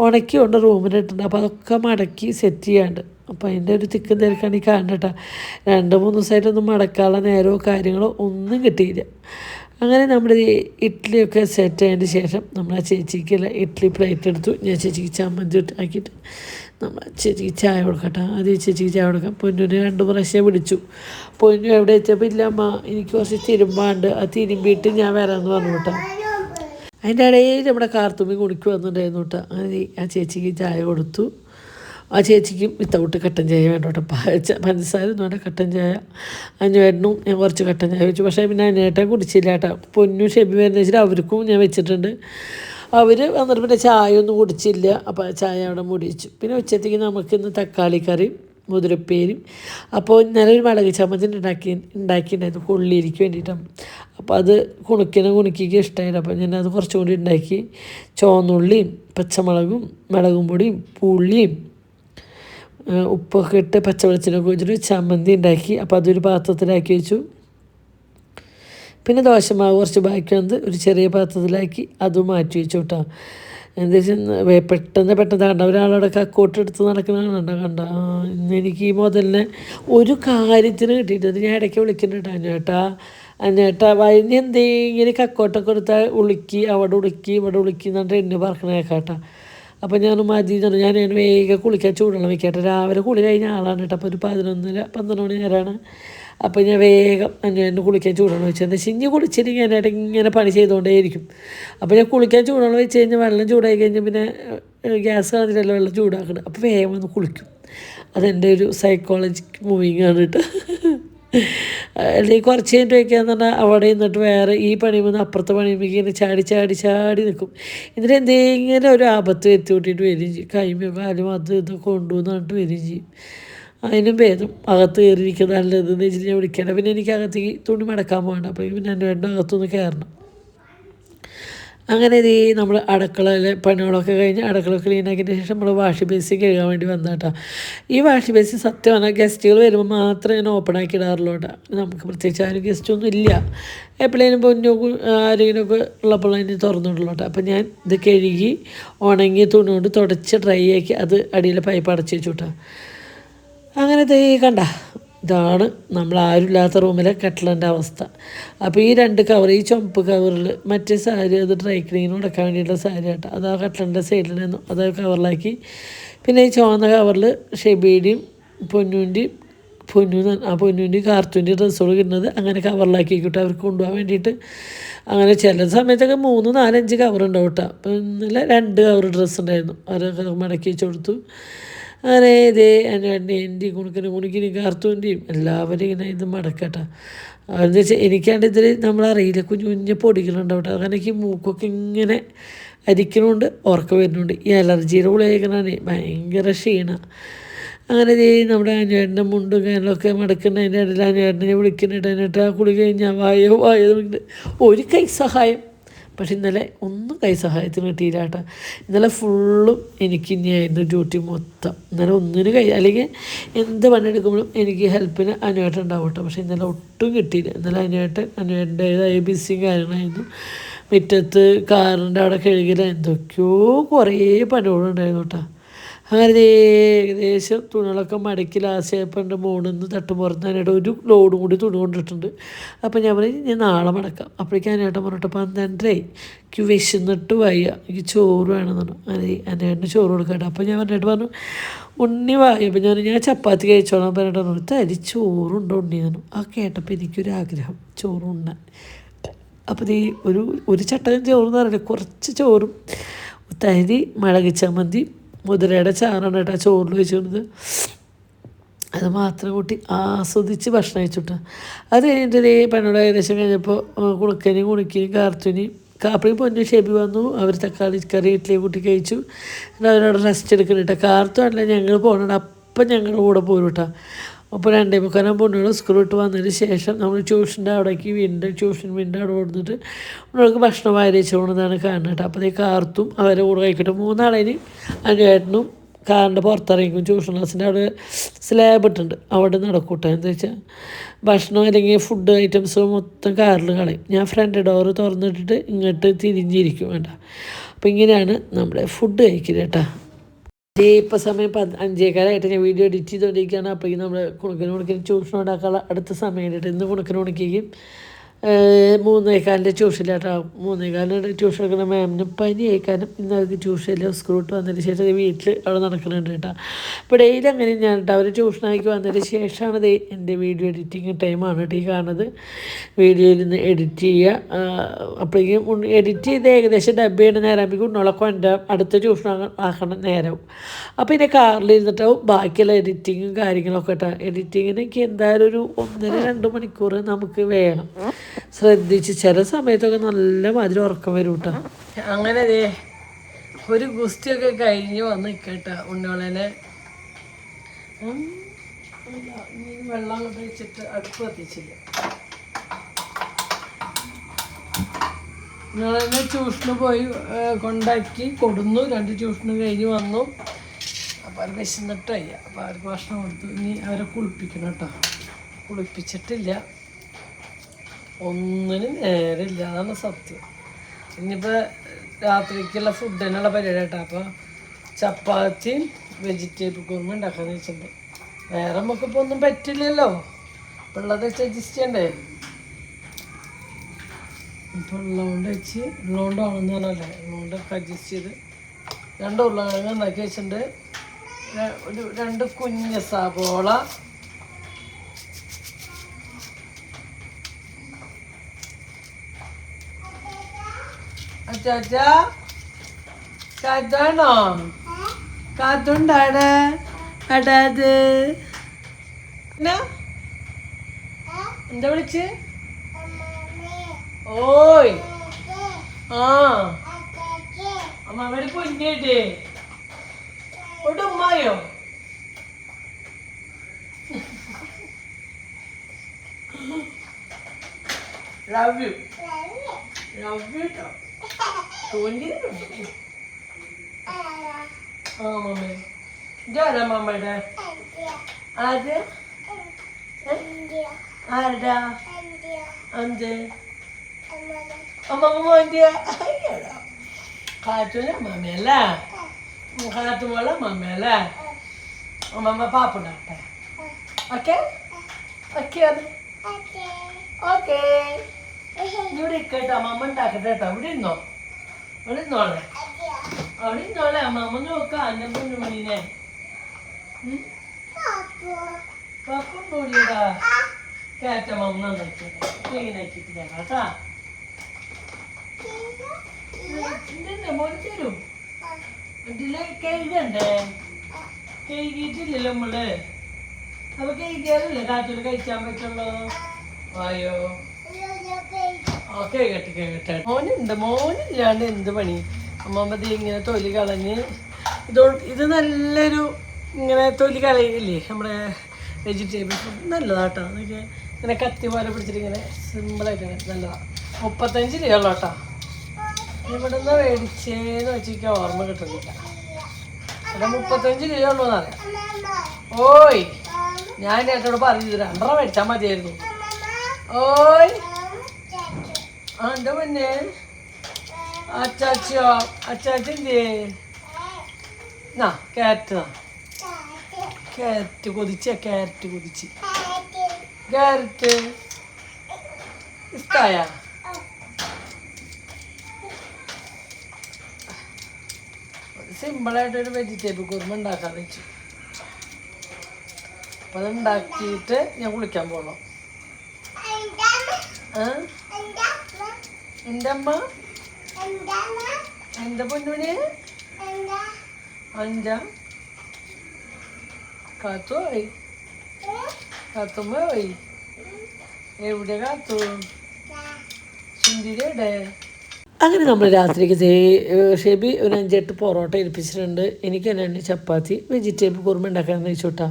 ഉണക്കി കൊണ്ട് റൂമിലിട്ടുണ്ട്. അപ്പോൾ അതൊക്കെ മടക്കി സെറ്റ് ചെയ്യാണ്ട്. അപ്പോൾ അതിൻ്റെ ഒരു തിക്കും തിരക്കാണ് ഈ കാണുന്നത്. 2-3 ദിവസമായിട്ടൊന്നും മടക്കാനുള്ള നേരമോ കാര്യങ്ങളോ ഒന്നും കിട്ടിയില്ല. അങ്ങനെ നമ്മുടെ ഈ ഇഡ്ഡലിയൊക്കെ സെറ്റ് ആയതിന് ശേഷം നമ്മൾ ആ ചേച്ചിക്കുള്ള ഇഡ്ഡലി പ്ലേറ്റ് എടുത്തു. ഞാൻ ചേച്ചിക്ക് ചമ്മന്തി ആക്കിയിട്ട് നമ്മൾ ചേച്ചിക്ക് ചായ കൊടുക്കട്ടെ. ആദ്യം ചേച്ചിക്ക് ചായ കൊടുക്കാം. പൊന്നൂന് 2 പ്രാവശ്യം വിളിച്ചു. പൊന്നു എവിടെ എത്തിയപ്പോൾ ഇല്ല അമ്മ എനിക്ക് കുറച്ച് തിരുമ്പാണ്ട്, ആ തിരുമ്പിയിട്ട് ഞാൻ വരാമെന്ന് പറഞ്ഞു കേട്ടോ. അതിൻ്റെ ഇടയിൽ നമ്മുടെ കാർത്തുമ്മി കുണിക്ക് വന്നിട്ടുണ്ടായിരുന്നു കേട്ടോ. അങ്ങനെ ആ ചേച്ചിക്ക് ചായ കൊടുത്തു. ആ ചേച്ചിക്കും വിത്തൗട്ട് കട്ടൻ ചായ വേണ്ട കേട്ടോ, പഞ്ചസാര ഒന്നും വേണ്ട, കട്ടൻ ചായ. അഞ്ഞേട്ടനും ഞാൻ കുറച്ച് കട്ടൻ ചായ വെച്ചു. പക്ഷേ പിന്നെ അഞ്ഞേട്ടൻ കുടിച്ചില്ല കേട്ടോ. പൊന്നു ഷെബി വരുന്ന വെച്ചിട്ട് അവർക്കും ഞാൻ വെച്ചിട്ടുണ്ട്. അവർ വന്നിട്ട് പിന്നെ ചായ ഒന്നും കുടിച്ചില്ല. അപ്പോൾ ചായ അവിടെ മുടി വെച്ചു. പിന്നെ ഉച്ചത്തേക്ക് നമുക്കിന്ന് തക്കാളി കറിയും മുതിരപ്പേരും. അപ്പോൾ ഇന്നലെ ഒരു മുളക് ചമ്മന്തി ഉണ്ടാക്കിയിട്ടുണ്ടായിരുന്നു കൊള്ളിയിരിക്ക് വേണ്ടിയിട്ടാണ്. അപ്പോൾ അത് കുണിക്കിക്ക് ഇഷ്ടമായില്ല. അപ്പോൾ ഞാനത് കുറച്ചും കൂടി ഉണ്ടാക്കി. ചുവന്നുള്ളിയും പച്ചമുളകും മുളകും പൊടിയും പുളിയും ഉപ്പൊക്കെ ഇട്ട് പച്ചവെളിച്ചെണ്ണയൊക്കെ വെച്ചിട്ട് ചമ്മന്തി ഉണ്ടാക്കി. അപ്പോൾ അതൊരു പാത്രത്തിലാക്കി വെച്ചു. പിന്നെ ദോശമാവ് കുറച്ച് ബാക്കി വന്ന് ഒരു ചെറിയ പാത്രത്തിലാക്കി അതും മാറ്റി വെച്ചു കേട്ടോ. എന്താ വെച്ചാൽ പെട്ടെന്ന് കണ്ട ഒരാളവിടെ കക്കോട്ടെടുത്ത് നടക്കുന്നതാണ് കണ്ട. ഇന്ന് എനിക്ക് ഈ മുതലിനെ ഒരു കാര്യത്തിന് കിട്ടിയിട്ടത് ഞാൻ ഇടയ്ക്ക് വിളിക്കുന്നുണ്ട് അന്നേട്ടാ വൈകുന്നേരം എന്തെങ്കിലും കക്കോട്ടൊക്കെ എടുത്താൽ ഉളുക്കി അവിടെ ഉളുക്കി ഇവിടെ ഉളുക്കി എന്നിട്ട് എന്നെ പറക്കണ കേൾക്കാട്ടാ. അപ്പോൾ ഞാൻ മതി ഞാൻ വേഗം കുളിക്കാൻ ചൂടുവെള്ളം വെക്കട്ടെ. രാവിലെ കുളി കഴിഞ്ഞ ആളാണ് കേട്ടോ. അപ്പോൾ ഒരു 11-12 മണി നേരമാണ്. അപ്പോൾ ഞാൻ വേഗം എന്നെ കുളിക്കാൻ ചൂടുവെള്ളം വെച്ചു. എന്താ വെച്ചാൽ ഇനി കുളിച്ചില്ലെങ്കിൽ ഞാനായിട്ട് ഇങ്ങനെ പണി ചെയ്തുകൊണ്ടേയിരിക്കും. അപ്പോൾ ഞാൻ കുളിക്കാൻ ചൂടുവെള്ളം വെച്ച് കഴിഞ്ഞാൽ വെള്ളം ചൂടായി കഴിഞ്ഞാൽ പിന്നെ ഗ്യാസ് കളഞ്ഞിട്ടല്ല വെള്ളം ചൂടാക്കണം. അപ്പോൾ വേഗം വന്ന് കുളിക്കും. അതെൻ്റെ ഒരു സൈക്കോളജിക് മൂവിങ് ആണ് കേട്ടോ. അല്ലെങ്കിൽ കുറച്ച് കഴിഞ്ഞിട്ട് വയ്ക്കാന്ന് പറഞ്ഞാൽ അവിടെ നിന്നിട്ട് വേറെ ഈ പണി വന്ന് അപ്പുറത്തെ പണിയുമ്പോൾ ഇങ്ങനെ ചാടി നിൽക്കും. എന്നിട്ട് എന്തെങ്കിലും ഒരു ആപത്ത് എത്തി കൂട്ടിയിട്ട് വരികയും ചെയ്യും. കൈമ കാലും അത് ഇതൊക്കെ കൊണ്ടുവന്ന് പറഞ്ഞിട്ട് വരികയും ചെയ്യും. അതിനും ഭേദം അകത്ത് കയറിയിരിക്കുക നല്ലതെന്ന് വെച്ചിട്ട് ഞാൻ വിളിക്കണം. പിന്നെ എനിക്ക് അകത്തേക്ക് തുണി മടക്കാൻ പോകണം. അപ്പോൾ പിന്നെ എൻ്റെ വേണ്ട അകത്തൊന്ന് കയറണം. അങ്ങനെ നമ്മൾ അടുക്കളയിലെ പണികളൊക്കെ കഴിഞ്ഞ് അടുക്കള ക്ലീൻ ആക്കിയതിന് ശേഷം നമ്മൾ വാഷ് ബേസിൻ കഴുകാൻ വേണ്ടി വന്നേട്ടാ. ഈ വാഷ് ബേസിൻ സത്യം പറഞ്ഞാൽ ഗസ്റ്റുകൾ വരുമ്പോൾ മാത്രമേ ഞാൻ ഓപ്പൺ ആക്കി ഇടാറുള്ളൂ കേട്ടോ. നമുക്ക് പ്രത്യേകിച്ച് ആരും ഗസ്റ്റൊന്നും ഇല്ല. എപ്പോഴേലും പൊന്നോ ആരെങ്കിലുമൊക്കെ ഉള്ളപ്പോൾ അതിന് തുറന്നിട്ടുള്ളൂ കേട്ടോ. അപ്പോൾ ഞാൻ ഇത് കഴുകി ഉണങ്ങി തുണി കൊണ്ട് തുടച്ച് ഡ്രൈ ആക്കി അത് അടിയിലെ പൈപ്പ് അടച്ച് വെച്ചു കേട്ടോ. അങ്ങനെ കണ്ട ഇതാണ് നമ്മൾ ആരുമില്ലാത്ത റൂമിലെ കട്ടിലിൻ്റെ അവസ്ഥ. അപ്പോൾ ഈ 2 കവർ, ഈ ചുമപ്പ് കവറിൽ മറ്റേ സാരി, അത് ഡ്രൈ ക്ലീൻ കൊടുക്കാൻ വേണ്ടിയിട്ടുള്ള സാരി ആട്ടോ, അത് ആ കട്ടിലിൻ്റെ സൈഡിൽ നിന്നു അത് കവറിലാക്കി. പിന്നെ ഈ ചുവന്ന കവറിൽ ഷെബിയുടെയും പൊന്നൂൻ്റെയും കാർത്തൂൻ്റെയും ഡ്രസ്സുകൾ കിട്ടുന്നത് അങ്ങനെ കവറിലാക്കി കിട്ടും അവർക്ക് കൊണ്ടുപോകാൻ വേണ്ടിയിട്ട്. അങ്ങനെ ചില സമയത്തൊക്കെ 3, 4, 5 കവറുണ്ടാവും കേട്ടോ. അപ്പം ഇന്നലെ 2 കവർ ഡ്രസ്സ് ഉണ്ടായിരുന്നു, അവരൊക്കെ മടക്കി വെച്ച് കൊടുത്തു. അങ്ങനെ ഇതേ എൻ്റെ കുണിക്കിനും കാർത്തൂൻ്റെയും എല്ലാവരും ഇങ്ങനെ ഇത് മടക്കട്ടെ. അതെന്ന് വെച്ചാൽ എനിക്കാണ്ട് ഇതിൽ നമ്മളറിയില്ല കുഞ്ഞു കുഞ്ഞു പൊടികളുണ്ടാവും കേട്ടോ. അങ്ങനെ എനിക്ക് മൂക്കൊക്കെ ഇങ്ങനെ അരിക്കണമുണ്ട്, ഉറക്കം വരുന്നുണ്ട്. ഈ അലർജിയുടെ ഗുളികയാണ്, ഭയങ്കര ക്ഷീണം. അങ്ങനെ നമ്മുടെ അനിയേട്ടൻ്റെ മുണ്ടും കാര്യങ്ങളൊക്കെ മടക്കുന്നതിൻ്റെ ഇടയിൽ അനിയേട്ടനെ വിളിക്കുന്നുണ്ട്. എന്നിട്ട് ആ കുളി കഴിഞ്ഞാൽ വായോ ഒരു കൈ സഹായം. പക്ഷെ ഇന്നലെ ഒന്നും കൈ സഹായത്തിന് കിട്ടിയില്ല കേട്ടോ. ഇന്നലെ ഫുള്ളും എനിക്ക് ഇനിയായിരുന്നു ഡ്യൂട്ടി മൊത്തം. ഇന്നലെ ഒന്നിനും അല്ലെങ്കിൽ എന്ത് പണിയെടുക്കുമ്പോഴും എനിക്ക് ഹെൽപ്പിന് അനിയേട്ടൻ ഉണ്ടാവും കേട്ടോ. പക്ഷെ ഇന്നലെ ഒട്ടും കിട്ടിയില്ല. ഇന്നലെ അനിയേട്ടൻ്റേതായ ബിസിയും കാര്യങ്ങളായിരുന്നു. മുറ്റത്ത് കാറിൻ്റെ അവിടെ കഴുകില്ല എന്തൊക്കെയോ കുറേ പണികളുണ്ടായിരുന്നു കേട്ടോ. അങ്ങനെ ഏകദേശം തുണികളൊക്കെ മടക്കി ലാസ്റ്റായപ്പോൾ മോളിൽ നിന്ന് തട്ടുപുറത്ത് ഒരു ലോഡും കൂടി തുണി കൊണ്ടിട്ടുണ്ട്. അപ്പോൾ ഞാൻ പറയും ഞാൻ നാളെ മടക്കാം. അപ്പോഴേക്കും അനേട്ടൻ പറഞ്ഞിട്ട് 12:30 എനിക്ക് വിശന്നിട്ട് വയ്യ, എനിക്ക് ചോറ് വേണമെന്ന് പറഞ്ഞു. അങ്ങനെ അനേട്ടന് ചോറ് കൊടുക്കട്ടെ. അപ്പോൾ ഞാൻ പറഞ്ഞു ഉണ്ണി വായി. അപ്പോൾ ഞാൻ ചപ്പാത്തി കഴിച്ചോളാം പറഞ്ഞിട്ട് പറഞ്ഞു തരി ചോറുണ്ടോ ഉണ്ണി തന്നു. ആ കേട്ടപ്പോൾ എനിക്കൊരാഗ്രഹം ചോറുണ്ണാൻ. അപ്പോൾ ഈ ഒരു ചട്ടകം ചോറെന്ന് പറഞ്ഞില്ല, കുറച്ച് ചോറും തരി മുളക് ചമ്മന്തി മുതിരയുടെ ചാറാണ് കേട്ടോ ചോറിൽ വെച്ചുകൊണ്ടത്. അത് മാത്രം കൂട്ടി ആസ്വദിച്ച് ഭക്ഷണം കഴിച്ചിട്ട് അത് കഴിഞ്ഞിട്ട് പണിയോട് ഏകദേശം കഴിഞ്ഞപ്പോൾ കുണിക്കിനും കാർത്തുനിയും കാപ്പിയും പൊന്നും ഷെബി വന്നു. അവർ തക്കാളി കറി ഇഡ്ഡലി കൂട്ടി കഴിച്ചു. അവരോട് റെസ്റ്റ് എടുക്കുന്നുണ്ട്. കാർത്തു അല്ല ഞങ്ങൾ പോകണുണ്ട്. അപ്പം ഞങ്ങളുടെ കൂടെ പോരും കേട്ടോ. അപ്പോൾ 2:45 പൊന്നുകൾ സ്കൂൾ വിട്ട് വന്നതിന് ശേഷം നമ്മൾ ട്യൂഷൻ്റെ അവിടേക്ക് ട്യൂഷൻ വീണ്ടും അവിടെ കൊടുത്തിട്ട് നമ്മൾക്ക് ഭക്ഷണം വാരിച്ചു പോകുന്നതാണ് കാണുന്നത് കേട്ടോ. അപ്പോൾ കാർത്തും അവരെ കൂടെ കഴിക്കട്ടെ. 3 ആളേന് അനിയേട്ടനും കാറിൻ്റെ പുറത്തിറങ്ങിക്കും. ട്യൂഷൻ ക്ലാസ്സിൻ്റെ അവിടെ സ്ലാബ് ഇട്ടുണ്ട്, അവിടെ നടക്കൂട്ടെ. എന്താ വെച്ചാൽ ഭക്ഷണം അല്ലെങ്കിൽ ഫുഡ് ഐറ്റംസ് മൊത്തം കാറിൽ കളയും. ഞാൻ ഫ്രണ്ട് ഡോറ് തുറന്നിട്ടിട്ട് ഇങ്ങോട്ട് തിരിഞ്ഞിരിക്കും വേണ്ട. അപ്പോൾ ഇങ്ങനെയാണ് നമ്മുടെ ഫുഡ് കഴിക്കുന്നത് കേട്ടോ. ഇപ്പോൾ സമയം 5:15 ഞാൻ വീഡിയോ എഡിറ്റ് ചെയ്തുകൊണ്ടിരിക്കുകയാണ്. അപ്പോഴേക്കും നമ്മൾ കുണുക്കിന് ട്യൂഷൻ ഉണ്ടാക്കാനുള്ള അടുത്ത സമയം ഇട്ടിട്ട് ഇന്ന് കുണുക്കിനും 3:15 ട്യൂഷനിലാട്ടോ. 3:15 ട്യൂഷൻ എടുക്കുന്ന മാമിന് പനി അയക്കാനും ഇന്ന് അവർക്ക് ട്യൂഷനിൽ സ്കൂൾ വിട്ട് വന്നതിന് ശേഷം വീട്ടിൽ അവിടെ നടക്കുന്നുണ്ട് കേട്ടോ. അപ്പോൾ ഡെയിലി അങ്ങനെ ഞാൻ കേട്ടോ അവർ ട്യൂഷനാക്കി വന്നതിന് ശേഷമാണ് എൻ്റെ വീഡിയോ എഡിറ്റിങ് ടൈമാണ് കേട്ടോ ഈ കാണുന്നത്. വീഡിയോയിൽ നിന്ന് എഡിറ്റ് ചെയ്യുക. അപ്പോഴേക്കും എഡിറ്റ് ചെയ്ത് ഏകദേശം ഡബ് ചെയ്യണ നേരമാകുമ്പോൾ ഉണ്ണോളെ കൊണ്ടുവരാം, അടുത്ത ട്യൂഷൻ ആക്കണം നേരവും. അപ്പോൾ ഇതിൻ്റെ കാറിലിരുന്നിട്ടാവും ബാക്കിയുള്ള എഡിറ്റിങ്ങും കാര്യങ്ങളൊക്കെ കേട്ടോ. എഡിറ്റിങ്ങിന് എനിക്ക് എന്തായാലും ഒരു 1.5-2 മണിക്കൂർ നമുക്ക് വേണം. ശ്രദ്ധിച്ച് ചില സമയത്തൊക്കെ നല്ല മാതിരി ഉറക്കം വരും കേട്ടോ. അങ്ങനെ ഒരു ഗുസ്തിയൊക്കെ കഴിഞ്ഞ് വന്ന് നിൽക്കട്ടോ. ഉണ്ണോളനെ വെള്ളം വെച്ചിട്ട് അടുപ്പ് കത്തിച്ചില്ല. ഉണ്ണോളനെ ട്യൂഷന് പോയി കൊണ്ടാക്കി കൊടുന്നു. 2 ട്യൂഷനും കഴിഞ്ഞ് വന്നു. അപ്പോൾ അവർ വിശന്നിട്ട് വയ്യ. അപ്പോൾ അവർക്ക് ഭക്ഷണം കൊടുത്തു. ഇനി അവരെ കുളിപ്പിക്കണം കേട്ടോ. കുളിപ്പിച്ചിട്ടില്ല, ഒന്നിനും നേരമില്ല, അതാണ് സത്യം. ഇനിയിപ്പോൾ രാത്രിക്കുള്ള ഫുഡിനുള്ള പരിപാടി കേട്ടോ. അപ്പോൾ ചപ്പാത്തിയും വെജിറ്റബിൾ കുറുമ ഉണ്ടാക്കാന്ന് വെച്ചിട്ടുണ്ട്. വേറെ നമുക്കിപ്പോൾ ഒന്നും പറ്റില്ലല്ലോ, ഇപ്പോൾ ഉള്ളത് വെച്ച് അഡ്ജസ്റ്റ് ചെയ്യണ്ടേ. ഇപ്പോൾ ഉള്ളതുകൊണ്ട് വെച്ച് ഉള്ളതുകൊണ്ടാണെന്ന് പറഞ്ഞല്ലേ, ഉള്ളതുകൊണ്ടൊക്കെ അഡ്ജസ്റ്റ് ചെയ്ത് 2 ഉരുളക്കിഴങ്ങ് ഉണ്ടാക്കി വെച്ചിട്ടുണ്ട്. 2 കുഞ്ഞ് സവോള, കാറ്റാണോ കാത്തുണ്ടാടെ അടാത് എന്താ വിളിച്ച്? ഓയ് ആ അമ്മയുടെ കുഞ്ഞിട്ടേ ഒട്ടുമ്മായോ? ലവ് യു കേട്ടോ. ആ മമ്മ ഇതാരാ മമ്മയുടെ? ആര്? ആരടാ? എന്ത് അമ്മമ്മ? കാറ്റൂന് മമ്മയല്ലേ? കാറ്റുമോളെ മമ്മയല്ലേ? അമ്മമ്മ പാപ്പുണ്ടാട്ടെ. ഓക്കെ ഓക്കെ ഓക്കെ ഇവിടെ കേട്ടോ അമ്മ ഉണ്ടാക്കട്ടെ കേട്ടോ ഇവിടെ ഇരുന്നോ അവിടെ ഇരുന്നോളെ അവിടെ ഇരുന്നോളെ അമ്മ നോക്കാം എൻ്റെ പൊന്നുമണീനെ പപ്പും കൂടിയതാ കേറ്റമ്മ നന്നാക്കി ക്ലീൻ ആക്കിയിട്ട് ഞങ്ങൾ കേട്ടാ മോൻ തരും ഇതില് കഴുകണ്ടേ കഴുകിയിട്ടില്ലല്ലോ നമ്മള് അപ്പൊ കഴുകിയാലല്ലേ കാറ്റോട് കഴിക്കാൻ പറ്റുള്ളൂ ആയോ ഓക്കെ കേട്ടെ മോനില്ലാണ്ട് എന്ത് പണി അമ്മമ്മ ഇങ്ങനെ തൊലി കളഞ്ഞ് ഇത് നല്ലൊരു ഇങ്ങനെ തൊലി കളയില്ലേ നമ്മുടെ വെജിറ്റബിൾ ഫുഡ് നല്ലതാട്ടോ അതൊക്കെ ഇങ്ങനെ കത്തി പോലെ പിടിച്ചിട്ട് ഇങ്ങനെ സിമ്പിളായിട്ട് നല്ലതാണ് 35 രൂപയുള്ളൂ കേട്ടോ ഇവിടെ നിന്ന് മേടിച്ചേന്ന് വെച്ചിരിക്കാൻ ഓർമ്മ കിട്ടുന്നില്ല അവിടെ 35 രൂപയുള്ളൂ എന്നറിയാം ഓയ് ഞാൻ ഏട്ടോട് പറഞ്ഞു 2 മേടിച്ചാൽ മതിയായിരുന്നു ഓയ് ആ എന്താ പൊന്നെ അച്ചാച്ചോ അച്ചാച്ചെന്തേ ആ ക്യാരറ്റ് ക്യാരറ്റ് കൊതിച്ച ക്യാരറ്റ് കൊതിച്ച് ക്യാരറ്റ് ഇഷ്ടായ സിമ്പിളായിട്ടൊരു വെജിറ്റബിൾ കുറുമ ഉണ്ടാക്കാന്ന് വെച്ചു അപ്പം അത് ഉണ്ടാക്കിയിട്ട് ഞാൻ കുളിക്കാൻ പോകണം എൻ്റെ അമ്മ എൻ്റെ പൊന്നുമണി അഞ്ചാ കാത്തു പോയി കാത്തുമ്മ പോയി എവിടെ കാത്തു സുന്ദരിയുടെ അങ്ങനെ നമ്മൾ രാത്രിക്ക് ഷെബി ഒരു 5-8 പൊറോട്ട ഏൽപ്പിച്ചിട്ടുണ്ട് എനിക്ക് 2 ചപ്പാത്തി വെജിറ്റബിൾ കുറുമ ഉണ്ടാക്കാമെന്ന് വെച്ചോട്ടാ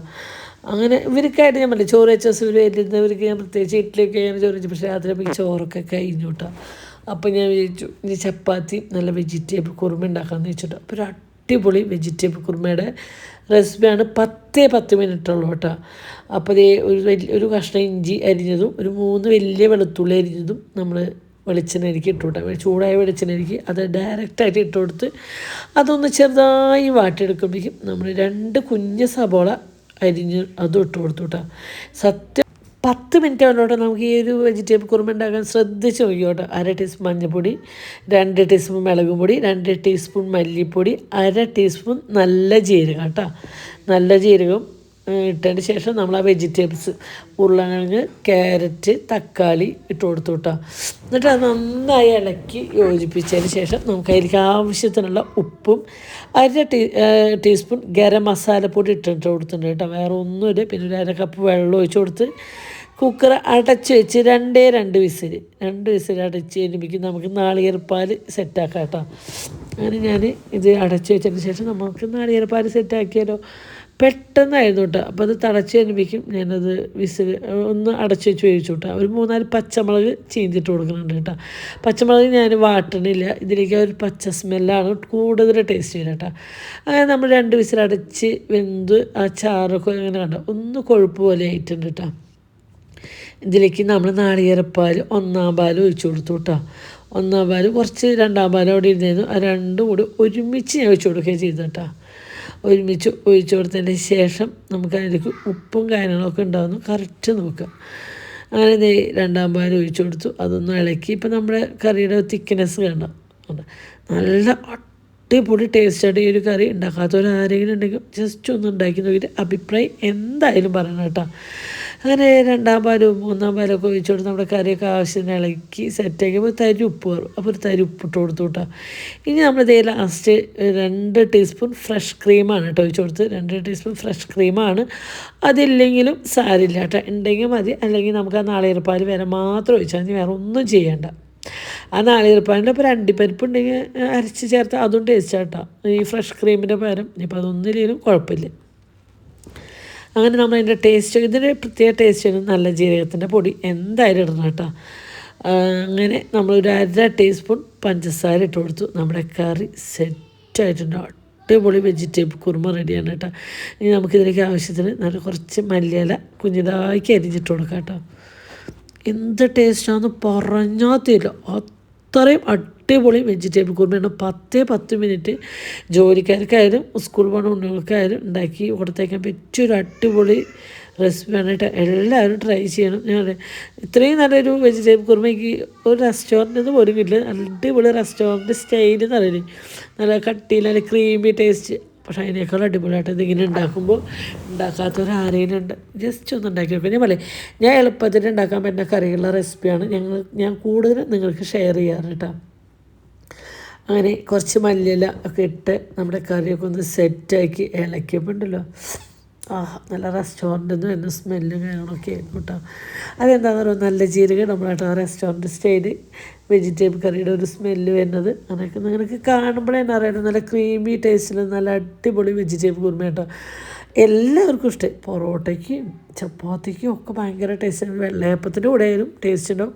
അങ്ങനെ ഇവർക്കായിട്ട് ഞാൻ പറഞ്ഞില്ല ചോറ് വെച്ച ഇവർ വരുന്നവർക്ക് ഞാൻ പ്രത്യേകിച്ച് ഇഡ്ഡലിയൊക്കെ ഞാൻ ചോറ് വെച്ചു പക്ഷേ രാത്രി ചോറൊക്കെ കഴിഞ്ഞു കേട്ടോ അപ്പോൾ ഞാൻ വിചാരിച്ചു ഇനി ചപ്പാത്തി നല്ല വെജിറ്റബിൾ കുറുമ ഉണ്ടാക്കാമെന്ന് വെച്ചിട്ട് അപ്പോൾ ഒരു അടിപൊളി വെജിറ്റബിൾ കുറുമയുടെ റെസിപ്പിയാണ് 10 മിനിറ്റുള്ളൂ കേട്ടോ അപ്പോൾ ഒരു കഷ്ണം ഇഞ്ചി അരിഞ്ഞതും ഒരു 3 വലിയ വെളുത്തുള്ളി അരിഞ്ഞതും നമ്മൾ വെളിച്ചെണ്ണയ്ക്ക് ഇട്ട് കൊടുത്താൽ ചൂടായ വെളിച്ചെണ്ണയ്ക്ക് അത് ഡയറക്റ്റായിട്ട് ഇട്ട് കൊടുത്ത് അതൊന്ന് ചെറുതായി വാട്ടിയെടുക്കുമ്പോഴേക്കും നമ്മൾ 2 കുഞ്ഞ് സബോള അരിഞ്ഞ് അതും ഇട്ട് കൊടുത്തു കേട്ടോ സത്യം 10 മിനിറ്റ് ആവുന്നോട്ടെ നമുക്ക് ഈ ഒരു വെജിറ്റബിൾ കുറുമ ഉണ്ടാക്കാൻ ശ്രദ്ധിച്ച് നോക്കിയോട്ടെ 1/2 ടീസ്പൂൺ മഞ്ഞൾപ്പൊടി 2 ടീസ്പൂൺ മുളക് പൊടി 2 ടീസ്പൂൺ മല്ലിപ്പൊടി 1/2 ടീസ്പൂൺ നല്ല ജീരകം കേട്ടോ നല്ല ജീരകം ഇട്ടതിന് ശേഷം നമ്മൾ ആ വെജിറ്റബിൾസ് ഉരുളക്കിഴങ്ങ് ക്യാരറ്റ് തക്കാളി ഇട്ട് കൊടുത്തു കേട്ടോ എന്നിട്ട് അത് നന്നായി ഇളക്കി യോജിപ്പിച്ചതിന് ശേഷം നമുക്ക് അതിലേക്ക് ആവശ്യത്തിനുള്ള ഉപ്പും 1/2 ടീസ്പൂൺ ഗരം മസാലപ്പൊടി ഇട്ടിട്ട് കൊടുത്തിട്ടുണ്ട് കേട്ടോ വേറെ ഒന്നുമില്ല പിന്നെ ഒരു 1/2 കപ്പ് വെള്ളം ഒഴിച്ച് കൊടുത്ത് കുക്കർ അടച്ച് വെച്ച് 2 വിസിൽ അടച്ച് കഴിയുമ്പോഴേക്കും നമുക്ക് നാളികേരപ്പാൽ സെറ്റാക്കാം കേട്ടോ അങ്ങനെ ഞാൻ ഇത് അടച്ച് വെച്ചതിന് ശേഷം നമുക്ക് നാളികേരപ്പാൽ സെറ്റാക്കിയാലോ പെട്ടെന്നായിരുന്നു കേട്ടോ അപ്പോൾ അത് തിളച്ച് കഴിയുമ്പോഴേക്കും ഞാനത് വിസിൽ ഒന്ന് അടച്ച് വെച്ച് വേവിച്ചു കേട്ടോ ഒരു 3-4 പച്ചമുളക് ചീന്തിട്ട് കൊടുക്കുന്നുണ്ട് കേട്ടോ പച്ചമുളക് ഞാൻ വാട്ടണില്ല ഇതിലേക്ക് ഒരു പച്ച സ്മെല്ലാണ് കൂടുതൽ ടേസ്റ്റ് ചെയ്യുക കേട്ടോ അങ്ങനെ നമ്മൾ 2 വിസിൽ അടച്ച് വെന്ത് ആ ചാറൊക്കെ അങ്ങനെ കണ്ടോ ഒന്ന് കൊഴുപ്പ് പോലെ ആയിട്ടുണ്ട് കേട്ടോ ഇതിലേക്ക് നമ്മൾ നാളികേരപ്പാൽ 1/4 പാൽ ഒഴിച്ചു കൊടുത്തു കേട്ടോ 1/4 പാൽ കുറച്ച് 2/2 പാൽ അവിടെ ഇരുന്നായിരുന്നു ആ രണ്ടും കൂടി ഒരുമിച്ച് ഞാൻ ഒഴിച്ചു കൊടുക്കുകയും ചെയ്തു കേട്ടോ ഒരുമിച്ച് ഒഴിച്ചു കൊടുത്തതിന് ശേഷം നമുക്ക് അതിലേക്ക് ഉപ്പും കാര്യങ്ങളൊക്കെ ഉണ്ടാകുന്നു കറക്റ്റ് നോക്കുക അങ്ങനെ 2/2 പാൽ ഒഴിച്ചു കൊടുത്തു അതൊന്നും ഇളക്കി ഇപ്പം നമ്മുടെ കറിയുടെ തിക്നെസ് കണ്ടോ നല്ല അടിപൊളി ടേസ്റ്റായിട്ട് ഈ ഒരു കറി ഉണ്ടാക്കാത്തവരാരെങ്കിലും ഉണ്ടെങ്കിൽ ജസ്റ്റ് ഒന്ന് ഉണ്ടാക്കി നോക്കിയിട്ട് അഭിപ്രായം എന്തായാലും പറയണം കേട്ടോ അങ്ങനെ 2/2 പാലും 3/4 പാലൊക്കെ ഒഴിച്ചു കൊടുത്ത് നമ്മുടെ കറിയൊക്കെ ആവശ്യത്തിന് ഇളക്കി സെറ്റാക്കിയപ്പോൾ തരി ഉപ്പ് കയറും അപ്പോൾ ഒരു തരി ഉപ്പിട്ട് കൊടുത്തു കേട്ടോ ഇനി നമ്മളിതേ ലാസ്റ്റ് 2 ടീസ്പൂൺ ഫ്രഷ് ക്രീമാണ് കേട്ടോ ഒഴിച്ചു കൊടുത്ത് 2 ടീസ്പൂൺ ഫ്രഷ് ക്രീമാണ് അതില്ലെങ്കിലും സാരില്ല കേട്ടോ ഉണ്ടെങ്കിൽ മതി അല്ലെങ്കിൽ നമുക്ക് ആ നാളികേരപ്പാൽ വരെ മാത്രം ഒഴിച്ചാൽ മതി വേറെ ഒന്നും ചെയ്യേണ്ട ആ നാളികേരപ്പാലിൻ്റെ ഇപ്പോൾ 2 പരിപ്പ് ഉണ്ടെങ്കിൽ അരച്ച് ചേർത്താൽ അതും ടേസ്റ്റ് കേട്ടോ ഈ ഫ്രഷ് ക്രീമിൻ്റെ പകരം ഇനിയിപ്പോൾ അതൊന്നില്ലെങ്കിലും കുഴപ്പമില്ല അങ്ങനെ നമ്മൾ അതിൻ്റെ ടേസ്റ്റ് ഇതിൻ്റെ പ്രത്യേക ടേസ്റ്റ് നല്ല ജീരകത്തിൻ്റെ പൊടി എന്തായാലും ഇടണം കേട്ടോ അങ്ങനെ നമ്മളൊരു 1/2 ടീസ്പൂൺ പഞ്ചസാര ഇട്ട് കൊടുത്തു നമ്മുടെ കറി സെറ്റായിട്ടുണ്ട് അടിപൊളി വെജിറ്റബിൾ കുറുമ റെഡിയാണ് കേട്ടോ ഇനി നമുക്കിതിലേക്ക് ആവശ്യത്തിന് നല്ല കുറച്ച് മല്ലിയില കുഞ്ഞിതാക്കി അരിഞ്ഞിട്ട് കൊടുക്കാം കേട്ടോ എന്ത് ടേസ്റ്റാണെന്ന് പറഞ്ഞാൽ തീരില്ല അത്രയും അടിപൊളി വെജിറ്റബിൾ കുറുമയാണ് 10 മിനിറ്റ് ജോലിക്കാർക്കായാലും സ്കൂൾ പോകണ ഉണ്ണികൾക്കായാലും ഉണ്ടാക്കി കൊടുത്തേക്കാൻ പറ്റിയൊരു അടിപൊളി റെസിപ്പിയാണ് കേട്ടോ. എല്ലാവരും ട്രൈ ചെയ്യണം. ഞാൻ ഇത്രയും നല്ലൊരു വെജിറ്റബിൾ കുറുമയ്ക്ക് ഒരു റെസ്റ്റോറൻറ്റിൽ പോലും കിട്ടില്ല. അടിപൊളി റെസ്റ്റോറൻറ്റ് സ്റ്റൈൽ എന്ന് പറയുന്നത്, നല്ല കട്ടിയിൽ നല്ല ക്രീമി ടേസ്റ്റ്. പക്ഷേ അതിനേക്കാൾ അടിപൊളിയായിട്ട് ഇതിങ്ങനെ ഉണ്ടാക്കുമ്പോൾ ഉണ്ടാക്കാത്തവരാരെങ്കിലും ഉണ്ട്, ജസ്റ്റ് ഒന്ന് ഉണ്ടാക്കി നോക്കുക. ഞാൻ പറയും, ഞാൻ എളുപ്പത്തിൽ ഉണ്ടാക്കാൻ പറ്റുന്ന കറികളുടെ റെസിപ്പിയാണ് ഞാൻ കൂടുതലും നിങ്ങൾക്ക് ഷെയർ ചെയ്യാറ് കേട്ടോ. അങ്ങനെ കുറച്ച് മല്ലിയില ഒക്കെ ഇട്ട് നമ്മുടെ കറിയൊക്കെ ഒന്ന് സെറ്റാക്കി ഇളക്കിയപ്പോണ്ടല്ലോ, നല്ല റെസ്റ്റോറൻറ്റിൽ നിന്ന് വരുന്ന സ്മെല്ലും കാര്യങ്ങളൊക്കെ ആയിരുന്നു കേട്ടോ. അതെന്താണെന്ന് പറയുക, നല്ല ജീരകം നമ്മളായിട്ട് ആ റെസ്റ്റോറൻറ്റ് സ്റ്റൈല് വെജിറ്റബിൾ കറിയുടെ ഒരു സ്മെല്ല് വരുന്നത്. അങ്ങനെയൊക്കെ നിങ്ങൾക്ക് കാണുമ്പോഴേ തന്നെ അറിയാം, നല്ല ക്രീമി ടേസ്റ്റിൽ നല്ല അടിപൊളി വെജിറ്റബിൾ കുറുമ കേട്ടോ. എല്ലാവർക്കും ഇഷ്ടം. പൊറോട്ടയ്ക്കും ചപ്പാത്തിക്കും ഒക്കെ ഭയങ്കര ടേസ്റ്റ്. വെള്ളയപ്പത്തിൻ്റെ കൂടെ ആയാലും ടേസ്റ്റ് ഉണ്ടാവും.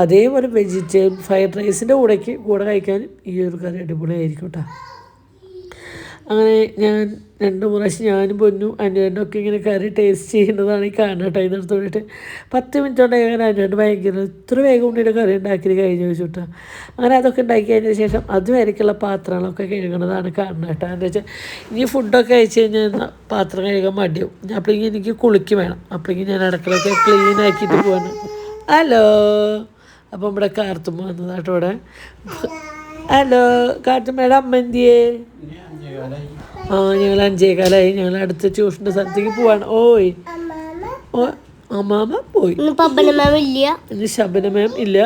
അതേപോലെ വെജിറ്റബിൾ ഫ്രൈഡ് റൈസിൻ്റെ കൂടെ കഴിക്കാനും ഈ ഒരു കറി അടിപൊളിയായിരിക്കും കേട്ടോ. അങ്ങനെ ഞാൻ 2 പ്രാവശ്യം ഞാനും പൊന്നും അനുവേട്ടനൊക്കെ ഇങ്ങനെ കറി ടേസ്റ്റ് ചെയ്യുന്നതാണ് ഈ കാണുക കേട്ടോ. ഇതിനടുത്ത് വേണ്ടിയിട്ട് 10 മിനിറ്റ് കൊണ്ട് അങ്ങനെ അനുവേട്ടൻ ഭയങ്കര ഇത്ര വേഗം കൊണ്ടിട്ട് കറി ഉണ്ടാക്കി കഴിഞ്ഞ് വെച്ചു കേട്ടോ. അങ്ങനെ അതൊക്കെ ഉണ്ടാക്കി കഴിഞ്ഞ ശേഷം അതുവരേക്കുള്ള പാത്രങ്ങളൊക്കെ കഴുകണതാണ് കാണുന്നത് കേട്ടോ. എന്താ വെച്ചാൽ ഇനി ഫുഡൊക്കെ കഴിച്ച് കഴിഞ്ഞാൽ പാത്രം കഴുകാൻ മടിയാവും. അപ്പോഴേക്കും എനിക്ക് കുളിക്ക് വേണം. അപ്പോഴേക്കും ഞാൻ അടുക്കളൊക്കെ ക്ലീൻ ആക്കിയിട്ട് പോവാണ്. ഹലോ, അപ്പം ഇവിടെ കാർത്തുമ്മ വന്നതാട്ടോ ഇവിടെ. ഹലോ കാട്ടുമ്മയുടെ അമ്മ എന്തിയേ? ഞങ്ങൾ 5:15 ഞങ്ങൾ അടുത്ത ട്യൂഷൻ്റെ സ്ഥലത്തേക്ക് പോവാണ്. ഓ അമ്മാമ പോയി. ഇന്ന് ശബന മാം ഇല്ല.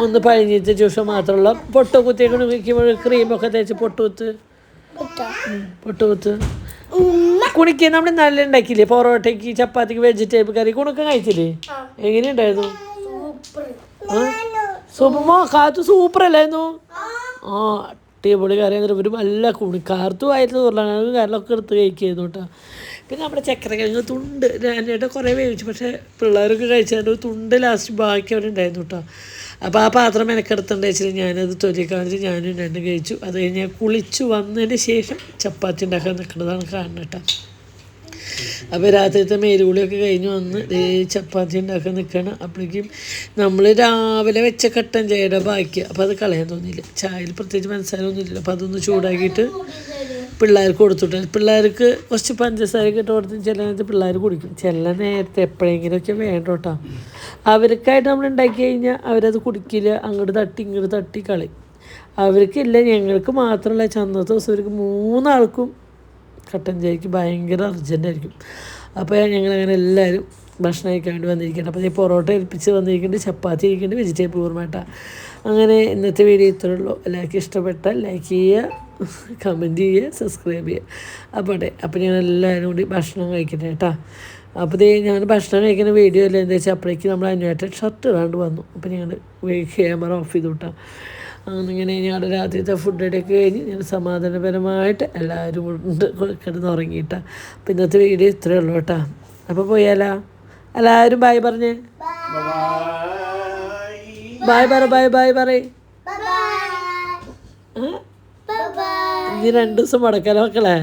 ഒന്ന് പഴിഞ്ഞിട്ട് ട്യൂഷൻ മാത്രമുള്ള പൊട്ട് കുത്തിയേക്ക് ക്രീമൊക്കെ തേച്ച് പൊട്ടുകുത്ത് കുണിക്ക് നമ്മൾ നല്ല ഉണ്ടാക്കിയില്ലേ പൊറോട്ടയ്ക്ക് ചപ്പാത്തിക്ക് വെജിറ്റബിൾ കറി കുണൊക്കെ കഴിച്ചില്ലേ? എങ്ങനെയുണ്ടായിരുന്നു? കാത്തു സൂപ്പറല്ലായിരുന്നു. അടിപൊളി കറി എന്നിട്ട് ഒരു നല്ല കാർത്തു ആയിരുന്നു ഉരുളക്കിഴങ്ങ് കറിലൊക്കെ എടുത്ത് കഴിക്കായിരുന്നു കേട്ടോ. പിന്നെ നമ്മുടെ ചക്കരക്കിഴങ്ങ് തുണ്ട് ഞാനായിട്ട് കുറേ വേവിച്ചു, പക്ഷേ പിള്ളേരൊക്കെ കഴിച്ചതിൻ്റെ ഒരു തുണ്ട് ലാസ്റ്റ് ബാക്കി അവിടെ ഉണ്ടായിരുന്നു കേട്ടോ. അപ്പോൾ ആ പാത്രം മെനക്കെടുത്തുണ്ട് വെച്ചാൽ ഞാനത് തൊലിക്കാണിച്ച് ഞാനും രണ്ടും കഴിച്ചു. അത് കഴിഞ്ഞ് ഞാൻ കുളിച്ചു വന്നതിന് ശേഷം ചപ്പാത്തി ഉണ്ടാക്കാൻ നിൽക്കുന്നതാണ് കാണുന്നത് കേട്ടോ. അപ്പോൾ രാത്രിത്തെ മേലുകുളിയൊക്കെ കഴിഞ്ഞ് വന്ന് ചപ്പാത്തി ഉണ്ടാക്കാൻ നിൽക്കണം. അപ്പോഴേക്കും നമ്മൾ രാവിലെ വെച്ച കട്ടൻ ചായയുടെ ബാക്കിയാണ്. അപ്പോൾ അത് കളയാൻ തോന്നിയില്ല. ചായയിൽ പ്രത്യേകിച്ച് മനസ്സാര ഒന്നുമില്ല. അപ്പോൾ അതൊന്ന് ചൂടാക്കിയിട്ട് പിള്ളേർക്ക് കൊടുത്തിട്ട്, പിള്ളേർക്ക് കുറച്ച് പഞ്ചസാരയൊക്കെ ഇട്ട് കൊടുത്ത് ചില നേരത്ത് പിള്ളേർ കുടിക്കും, ചില നേരത്തെ എപ്പോഴെങ്കിലുമൊക്കെ വേണ്ട കേട്ടോ. അവർക്കായിട്ട് നമ്മൾ ഉണ്ടാക്കി കഴിഞ്ഞാൽ അവരത് കുടിക്കില്ല, അങ്ങോട്ട് തട്ടി ഇങ്ങോട്ട് തട്ടി കളയും. അവർക്കില്ല, ഞങ്ങൾക്ക് മാത്രമല്ല, അന്നത്തെ ദിവസം അവർക്ക് 3 ആൾക്കും കട്ടൻ ചായക്ക് ഭയങ്കര അർജൻറ്റായിരിക്കും. അപ്പോൾ ഞങ്ങളങ്ങനെ എല്ലാവരും ഭക്ഷണം കഴിക്കാൻ വേണ്ടി വന്നിരിക്കുകയാണ്. അപ്പോൾ ഞാൻ പൊറോട്ട ഏൽപ്പിച്ച് വന്നിരിക്കുന്നുണ്ട്, ചപ്പാത്തി കഴിക്കുന്നുണ്ട്, വെജിറ്റബിൾ കുറുമ. അങ്ങനെ ഇന്നത്തെ വീഡിയോ ഇത്രേ ഉള്ളൂ. എല്ലാവർക്കും ഇഷ്ടപ്പെട്ടാൽ ലൈക്ക് ചെയ്യുക, കമൻറ്റ് ചെയ്യുക, സബ്സ്ക്രൈബ് ചെയ്യുക. അപ്പോൾ ഞാൻ എല്ലാവരും കൂടി ഭക്ഷണം കഴിക്കട്ടെ കേട്ടോ. അപ്പോൾ ഞാൻ ഭക്ഷണം കഴിക്കുന്ന വീഡിയോ അല്ല എന്താ വെച്ചാൽ അപ്പോഴേക്ക് നമ്മൾ അനുവേട്ടൻ ഷർട്ട് ഇടാണ്ട് വന്നു. അപ്പോൾ ഞങ്ങൾ ക്യാമറ ഓഫ് ചെയ്തു കേട്ടോ. അങ്ങനെ ഞങ്ങളുടെ രാത്രിത്തെ ഫുഡ് റെഡിയൊക്കെ കഴിഞ്ഞ് ഞാൻ സമാധാനപരമായിട്ട് എല്ലാവരും കിടന്ന് ഉറങ്ങിയിട്ടാണ്. അപ്പോൾ ഇന്നത്തെ വീഡിയോ ഇത്രയേ ഉള്ളൂ കേട്ടോ. അപ്പോൾ പോയാലോ, എല്ലാവരും ബായ് പറഞ്ഞേ. ബായ് പറയ്. ഇനി 2 ദിവസം മുടക്കാലോ മക്കളെ.